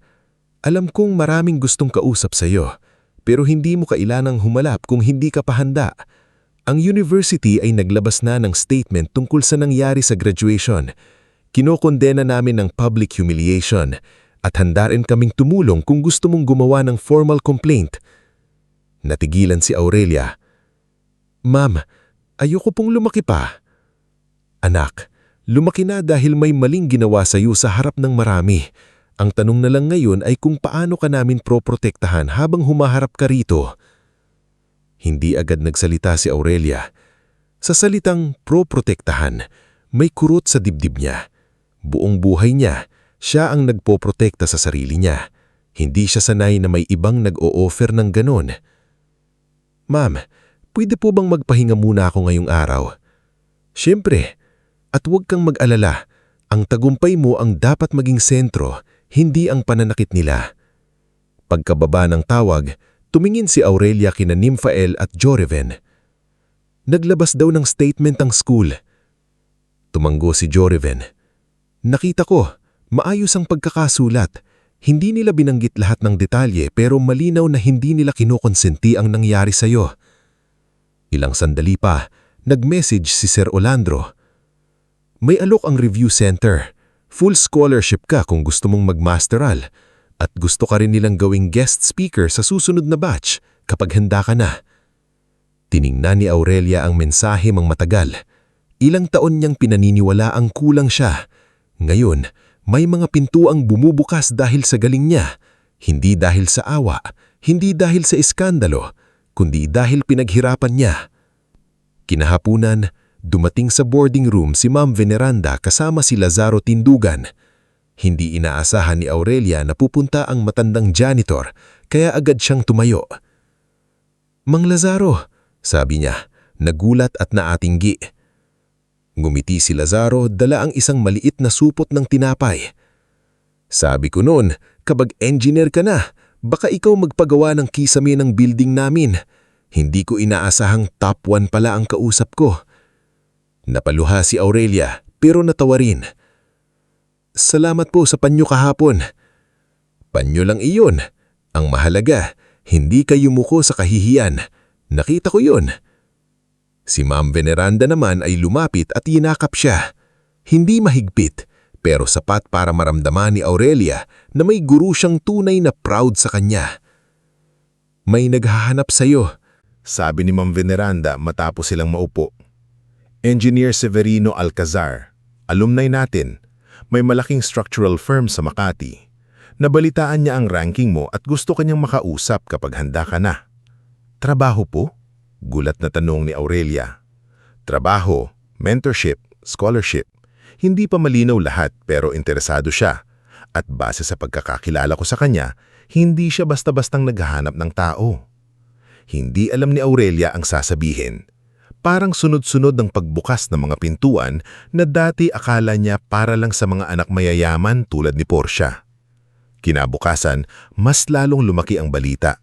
Alam kong maraming gustong kausap sa iyo, pero hindi mo kailangang humalap kung hindi ka pa handa. Ang university ay naglabas na ng statement tungkol sa nangyari sa graduation. Kinokondena namin ng public humiliation at handa rin kaming tumulong kung gusto mong gumawa ng formal complaint. Natigilan si Aurelia. Ma'am, ayoko pong lumaki pa. Anak, lumaki na dahil may maling ginawa sa iyo sa harap ng marami. Ang tanong na lang ngayon ay kung paano ka namin proprotektahan habang humaharap ka rito. Hindi agad nagsalita si Aurelia. Sa salitang proprotektahan, may kurot sa dibdib niya. Buong buhay niya, siya ang nagpoprotekta sa sarili niya. Hindi siya sanay na may ibang nag-o-offer ng ganon. Ma'am, pwede po bang magpahinga muna ako ngayong araw? Siyempre, at huwag kang mag-alala. Ang tagumpay mo ang dapat maging sentro, hindi ang pananakit nila. Pagkababa ng tawag, tumingin si Aurelia kina Nymphael at Joreven. Naglabas daw ng statement ang school. Tumanggo si Joreven. Nakita ko, maayos ang pagkakasulat. Hindi nila binanggit lahat ng detalye pero malinaw na hindi nila kinukonsenti ang nangyari sa'yo. Ilang sandali pa, nag-message si Sir Orlando. May alok ang review center. Full scholarship ka kung gusto mong mag-masteral. At gusto ka rin nilang gawing guest speaker sa susunod na batch kapag handa ka na. Tiningnan ni Aurelia ang mensahe mang matagal. Ilang taon niyang pinaniniwala ang kulang siya. Ngayon, may mga pintuang bumubukas dahil sa galing niya. Hindi dahil sa awa, hindi dahil sa iskandalo, kundi dahil pinaghirapan niya. Kinahapunan, dumating sa boarding room si Ma'am Veneranda kasama si Lazaro Tindugan. Hindi inaasahan ni Aurelia na pupunta ang matandang janitor, kaya agad siyang tumayo. "Mang Lazaro," sabi niya, nagulat at naatinggi. Ngumiti si Lazaro, dala ang isang maliit na supot ng tinapay. "Sabi ko noon, kapag engineer ka na, baka ikaw magpagawa ng kisame ng building namin. Hindi ko inaasahang top 1 pala ang kausap ko." Napaluha si Aurelia, pero natawa rin. "Salamat po sa panyo kahapon." "Panyo lang iyon. Ang mahalaga, hindi ka yumuko sa kahihiyan. Nakita ko yun." Si Ma'am Veneranda naman ay lumapit at yinakap siya. Hindi mahigpit, pero sapat para maramdaman ni Aurelia na may guru siyang tunay na proud sa kanya. "May naghahanap sa'yo," sabi ni Ma'am Veneranda matapos silang maupo. "Engineer Severino Alcazar, alumni natin. May malaking structural firm sa Makati. Nabalitaan niya ang ranking mo at gusto kanyang makausap kapag handa ka na." "Trabaho po?" gulat na tanong ni Aurelia. "Trabaho, mentorship, scholarship. Hindi pa malinaw lahat pero interesado siya. At base sa pagkakakilala ko sa kanya, hindi siya basta-bastang naghahanap ng tao." Hindi alam ni Aurelia ang sasabihin. Parang sunod-sunod ang pagbukas ng mga pintuan na dati akala niya para lang sa mga anak mayayaman tulad ni Portia. Kinabukasan, mas lalong lumaki ang balita.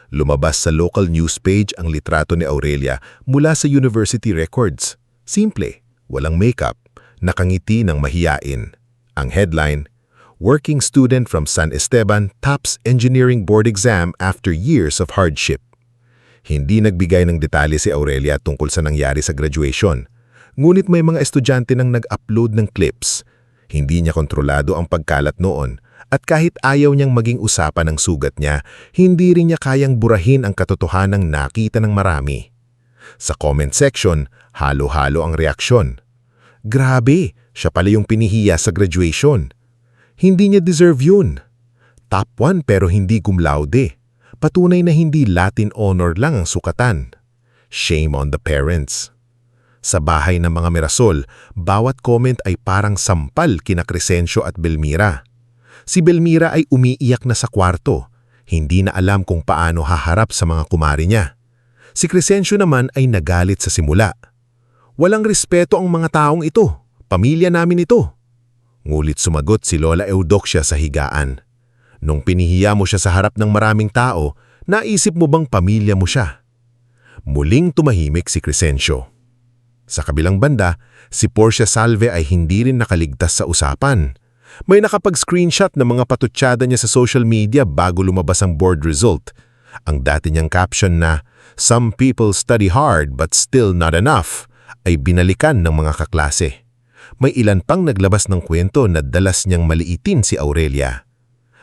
Lumabas sa local news page ang litrato ni Aurelia mula sa university records. Simple, walang makeup, nakangiti ng mahiyain. Ang headline, "Working student from San Esteban tops engineering board exam after years of hardship." Hindi nagbigay ng detalye si Aurelia tungkol sa nangyari sa graduation. Ngunit may mga estudyante nang nag-upload ng clips. Hindi niya kontrolado ang pagkalat noon. At kahit ayaw niyang maging usapan ng sugat niya, hindi rin niya kayang burahin ang katotohanang nakita ng marami. Sa comment section, halo-halo ang reaksyon. "Grabe, siya pala yung pinihiya sa graduation. Hindi niya deserve yun. Top 1 pero hindi cum laude. Patunay na hindi Latin honor lang ang sukatan. Shame on the parents." Sa bahay ng mga Mirasol, bawat comment ay parang sampal kina Crescencio at Belmira. Si Belmira ay umiiyak na sa kwarto. Hindi na alam kung paano haharap sa mga kumari niya. Si Crescencio naman ay nagalit sa simula. "Walang respeto ang mga taong ito. Pamilya namin ito." Ngulit sumagot si Lola Eudoxia sa higaan. "Nung pinihiya mo siya sa harap ng maraming tao, naisip mo bang pamilya mo siya?" Muling tumahimik si Crescencio. Sa kabilang banda, si Portia Salve ay hindi rin nakaligtas sa usapan. May nakapag-screenshot ng mga patutsada niya sa social media bago lumabas ang board result. Ang dati niyang caption na, "Some people study hard but still not enough," ay binalikan ng mga kaklase. May ilan pang naglabas ng kwento na dalas niyang maliitin si Aurelia.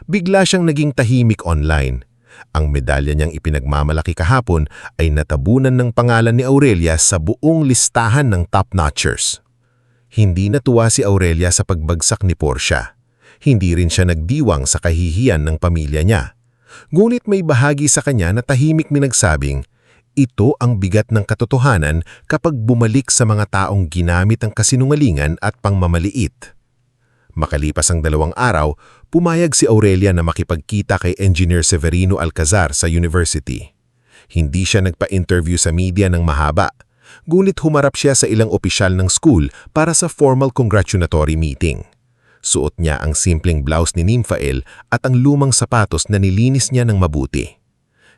Bigla siyang naging tahimik online. Ang medalya niyang ipinagmamalaki kahapon ay natabunan ng pangalan ni Aurelia sa buong listahan ng top-notchers. Hindi natuwa si Aurelia sa pagbagsak ni Portia. Hindi rin siya nagdiwang sa kahihiyan ng pamilya niya. Ngunit may bahagi sa kanya na tahimik nagsabing, ito ang bigat ng katotohanan kapag bumalik sa mga taong ginamit ang kasinungalingan at pangmamaliit. Makalipas ang 2 araw, pumayag si Aurelia na makipagkita kay Engineer Severino Alcazar sa university. Hindi siya nagpa-interview sa media ng mahaba. Ngunit humarap siya sa ilang opisyal ng school para sa formal congratulatory meeting. Suot niya ang simpleng blouse ni Nymphael at ang lumang sapatos na nilinis niya ng mabuti.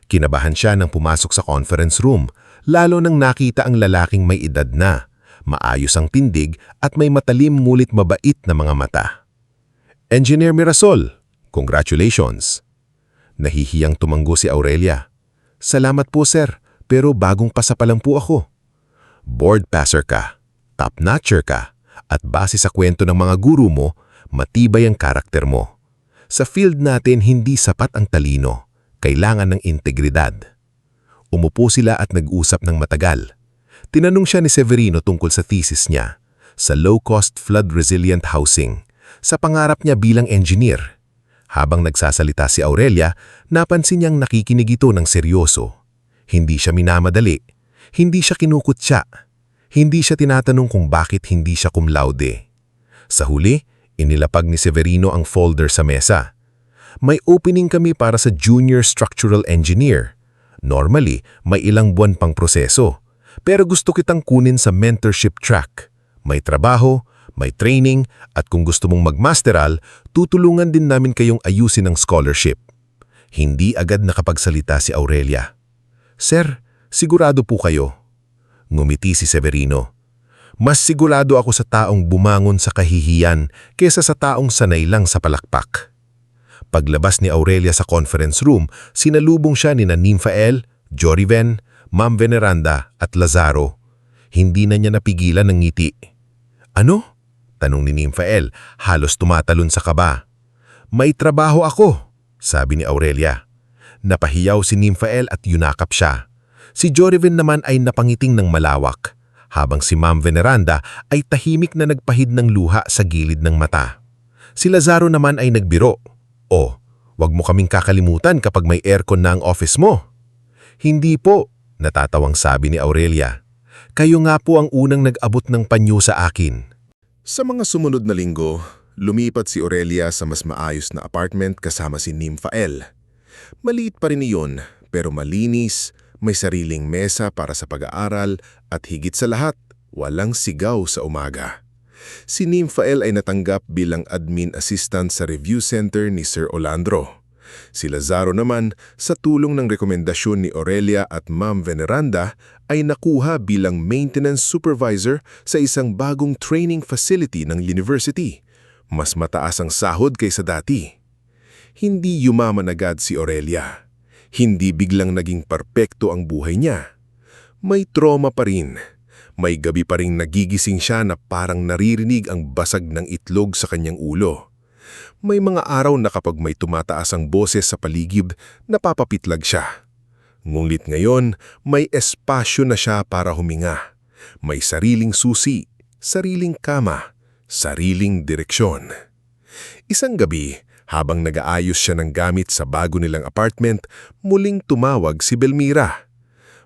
Kinabahan siya nang pumasok sa conference room, lalo nang nakita ang lalaking may edad na, maayos ang tindig at may matalim ngulit mabait na mga mata. "Engineer Mirasol, Congratulations! Nahihiyang tumanggo si Aurelia. Salamat po sir, pero bagong pasa pa lang po ako. Board passer ka, top-notcher ka, at base sa kwento ng mga guru mo, matibay ang karakter mo. Sa field natin hindi sapat ang talino, kailangan ng integridad. Umupo sila at nag-usap ng matagal. Tinanong siya ni Severino tungkol sa thesis niya, sa low-cost flood-resilient housing, sa pangarap niya bilang engineer. Habang nagsasalita si Aurelia, napansin niyang nakikinig ito ng seryoso. Hindi siya minamadali, hindi siya kinukutya, hindi siya tinatanong kung bakit hindi siya cum laude. Sa huli, inilapag ni Severino ang folder sa mesa. May opening kami para sa junior structural engineer. Normally, may ilang buwan pang proseso. Pero gusto kitang kunin sa mentorship track. May trabaho, may training, at kung gusto mong magmasteral, tutulungan din namin kayong ayusin ang scholarship. Hindi agad nakapagsalita si Aurelia. Sir, sigurado po kayo. Ngumiti si Severino. Mas sigurado ako sa taong bumangon sa kahihiyan kesa sa taong sanay lang sa palakpak. Paglabas ni Aurelia sa conference room, sinalubong siya ni Nymphael, Joriven, Ma'am Veneranda at Lazaro. Hindi na niya napigilan ng ngiti. Ano? Tanong ni Nymphael, halos tumatalon sa kaba. May trabaho ako, sabi ni Aurelia. Napahiyaw si Nymphael at yunakap siya. Si Joriven naman ay napangiting ng malawak, habang si Ma'am Veneranda ay tahimik na nagpahid ng luha sa gilid ng mata. Si Lazaro naman ay nagbiro. O, wag mo kaming kakalimutan kapag may aircon na ang office mo. Hindi po, natatawang sabi ni Aurelia. Kayo nga po ang unang nag-abot ng panyo sa akin. Sa mga sumunod na linggo, lumipat si Aurelia sa mas maayos na apartment kasama si Nymphael. Maliit pa rin iyon, pero malinis, may sariling mesa para sa pag-aaral at higit sa lahat, walang sigaw sa umaga. Si Nymphael ay natanggap bilang admin assistant sa review center ni Sir Olandro. Si Lazaro naman, sa tulong ng rekomendasyon ni Aurelia at Ma'am Veneranda, ay nakuha bilang maintenance supervisor sa isang bagong training facility ng university. Mas mataas ang sahod kaysa dati. Hindi yumaman agad si Aurelia. Hindi biglang naging perpekto ang buhay niya. May trauma pa rin. May gabi pa rin nagigising siya na parang naririnig ang basag ng itlog sa kanyang ulo. May mga araw na kapag may tumataas ang boses sa paligid, napapapitlag siya. Ngunit ngayon, may espasyo na siya para huminga. May sariling susi, sariling kama, sariling direksyon. Isang gabi, habang nag-aayos siya ng gamit sa bago nilang apartment, muling tumawag si Belmira.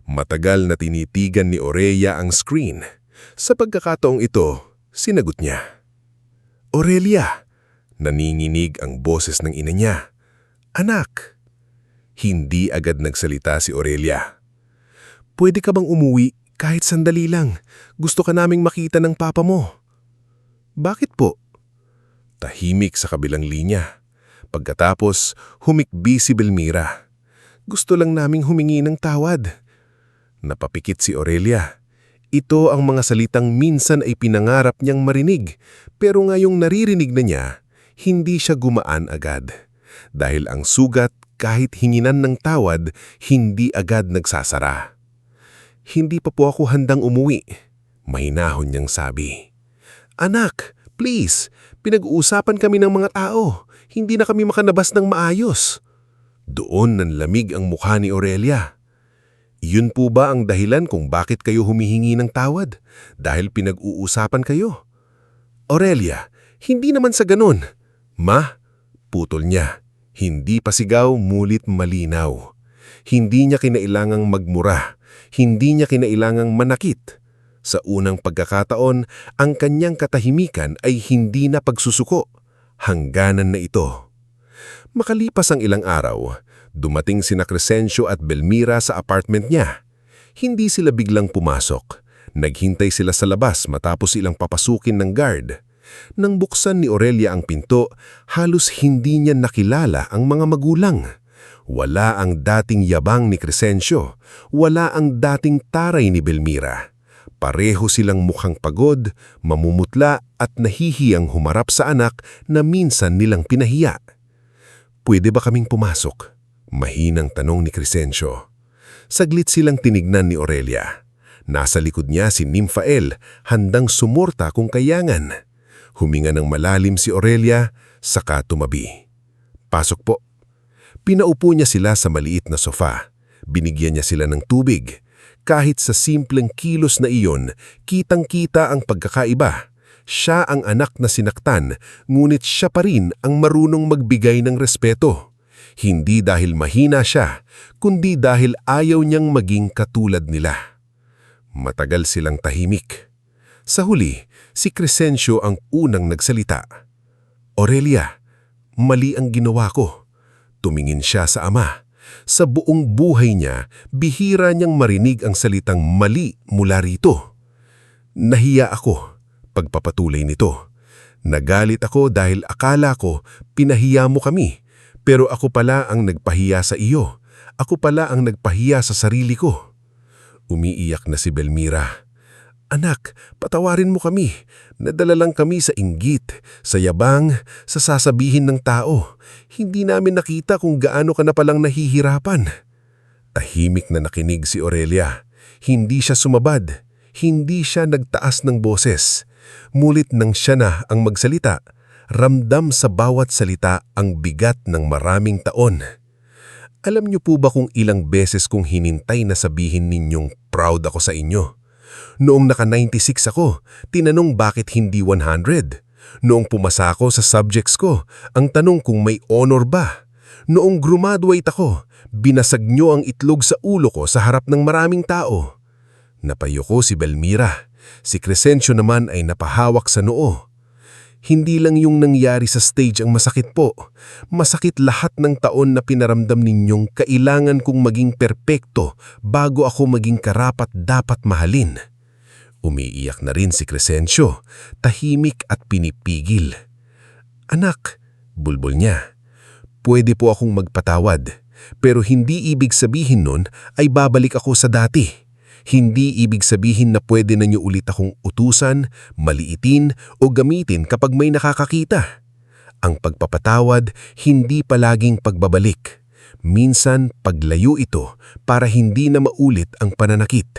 Matagal na tinitigan ni Aurelia ang screen. Sa pagkakataong ito, sinagot niya. Aurelia, naninginig ang boses ng ina niya. Anak. Hindi agad nagsalita si Aurelia. Pwede ka bang umuwi kahit sandali lang? Gusto ka naming makita ng papa mo. Bakit po? Tahimik sa kabilang linya. Pagkatapos, humikbi si Belmira. Gusto lang naming humingi ng tawad. Napapikit si Aurelia. Ito ang mga salitang minsan ay pinangarap niyang marinig, pero ngayong naririnig na niya, hindi siya gumaan agad. Dahil ang sugat, kahit hinginan ng tawad, hindi agad nagsasara. Hindi pa po ako handang umuwi, mahinahon niyang sabi. Anak, please, pinag-uusapan kami ng mga tao. Hindi na kami makanabas ng maayos. Doon nanlamig ang mukha ni Aurelia. Yun po ba ang dahilan kung bakit kayo humihingi ng tawad? Dahil pinag-uusapan kayo? Aurelia, hindi naman sa ganun. Ma, putol niya. Hindi pa sigaw, mulit malinaw. Hindi niya kinailangang magmura. Hindi niya kinailangang manakit. Sa unang pagkakataon, ang kanyang katahimikan ay hindi na pagsusuko. Hangganan na ito. Makalipas ang ilang araw, dumating sina Crescencio at Belmira sa apartment niya. Hindi sila biglang pumasok. Naghintay sila sa labas matapos silang papasukin ng guard. Nang buksan ni Aurelia ang pinto, halos hindi niya nakilala ang mga magulang. Wala ang dating yabang ni Crescencio. Wala ang dating taray ni Belmira. Pareho silang mukhang pagod, mamumutla at nahihiyang humarap sa anak na minsan nilang pinahiya. Pwede ba kaming pumasok? Mahinang tanong ni Crescencio. Saglit silang tinignan ni Aurelia. Nasa likod niya si Nymphael, handang sumurta kung kayangan. Huminga ng malalim si Aurelia, saka tumabi. Pasok po. Pinaupo niya sila sa maliit na sofa. Binigyan niya sila ng tubig. Kahit sa simpleng kilos na iyon, kitang-kita ang pagkakaiba. Siya ang anak na sinaktan, ngunit siya pa rin ang marunong magbigay ng respeto. Hindi dahil mahina siya, kundi dahil ayaw niyang maging katulad nila. Matagal silang tahimik. Sa huli, si Crescencio ang unang nagsalita. Aurelia, mali ang ginawa ko. Tumingin siya sa ama. Sa buong buhay niya, bihira niyang marinig ang salitang mali mula rito. Nahiya ako, pagpapatuloy nito. Nagalit ako dahil akala ko pinahiya mo kami, pero ako pala ang nagpahiya sa iyo. Ako pala ang nagpahiya sa sarili ko. Umiiyak na si Belmira. Anak, patawarin mo kami. Nadala lang kami sa inggit, sa yabang, sa sasabihin ng tao. Hindi namin nakita kung gaano ka na palang nahihirapan. Tahimik na nakinig si Aurelia. Hindi siya sumabad. Hindi siya nagtaas ng boses. Mulit nang siya na ang magsalita. Ramdam sa bawat salita ang bigat ng maraming taon. Alam niyo po ba kung ilang beses kong hinintay na sabihin ninyong proud ako sa inyo? Noong naka-96 ako, tinanong bakit hindi 100. Noong pumasa ako sa subjects ko, ang tanong kung may honor ba. Noong graduate ako, binasag niyo ang itlog sa ulo ko sa harap ng maraming tao. Napayo ko si Belmira. Si Crescencio naman ay napahawak sa noo. Hindi lang yung nangyari sa stage ang masakit po. Masakit lahat ng taon na pinaramdam ninyong kailangan kong maging perpekto bago ako maging karapat-dapat mahalin. Umiiyak na rin si Crescencio, tahimik at pinipigil. Anak, bulbul niya, pwede po akong magpatawad, pero hindi ibig sabihin nun ay babalik ako sa dati. Hindi ibig sabihin na pwede na niyo ulit akong utusan, maliitin o gamitin kapag may nakakakita. Ang pagpapatawad, hindi palaging pagbabalik. Minsan, paglayo ito para hindi na maulit ang pananakit.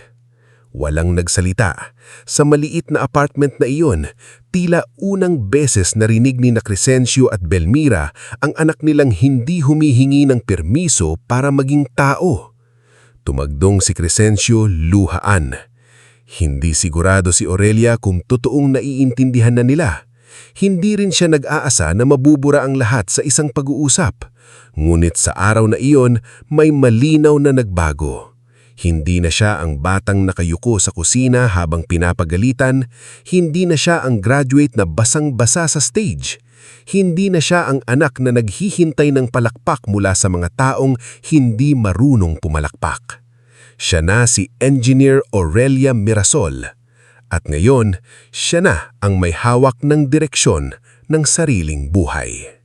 Walang nagsalita. Sa maliit na apartment na iyon, tila unang beses narinig ni Crescencio at Belmira ang anak nilang hindi humihingi ng permiso para maging tao. Tumagdong si Crescencio luhaan. Hindi sigurado si Aurelia kung totoong naiintindihan na nila. Hindi rin siya nag-aasa na mabubura ang lahat sa isang pag-uusap. Ngunit sa araw na iyon, may malinaw na nagbago. Hindi na siya ang batang nakayuko sa kusina habang pinapagalitan. Hindi na siya ang graduate na basang-basa sa stage. Hindi na siya ang anak na naghihintay ng palakpak mula sa mga taong hindi marunong pumalakpak. Siya na si Engineer Aurelia Mirasol. At ngayon, siya na ang may hawak ng direksyon ng sariling buhay.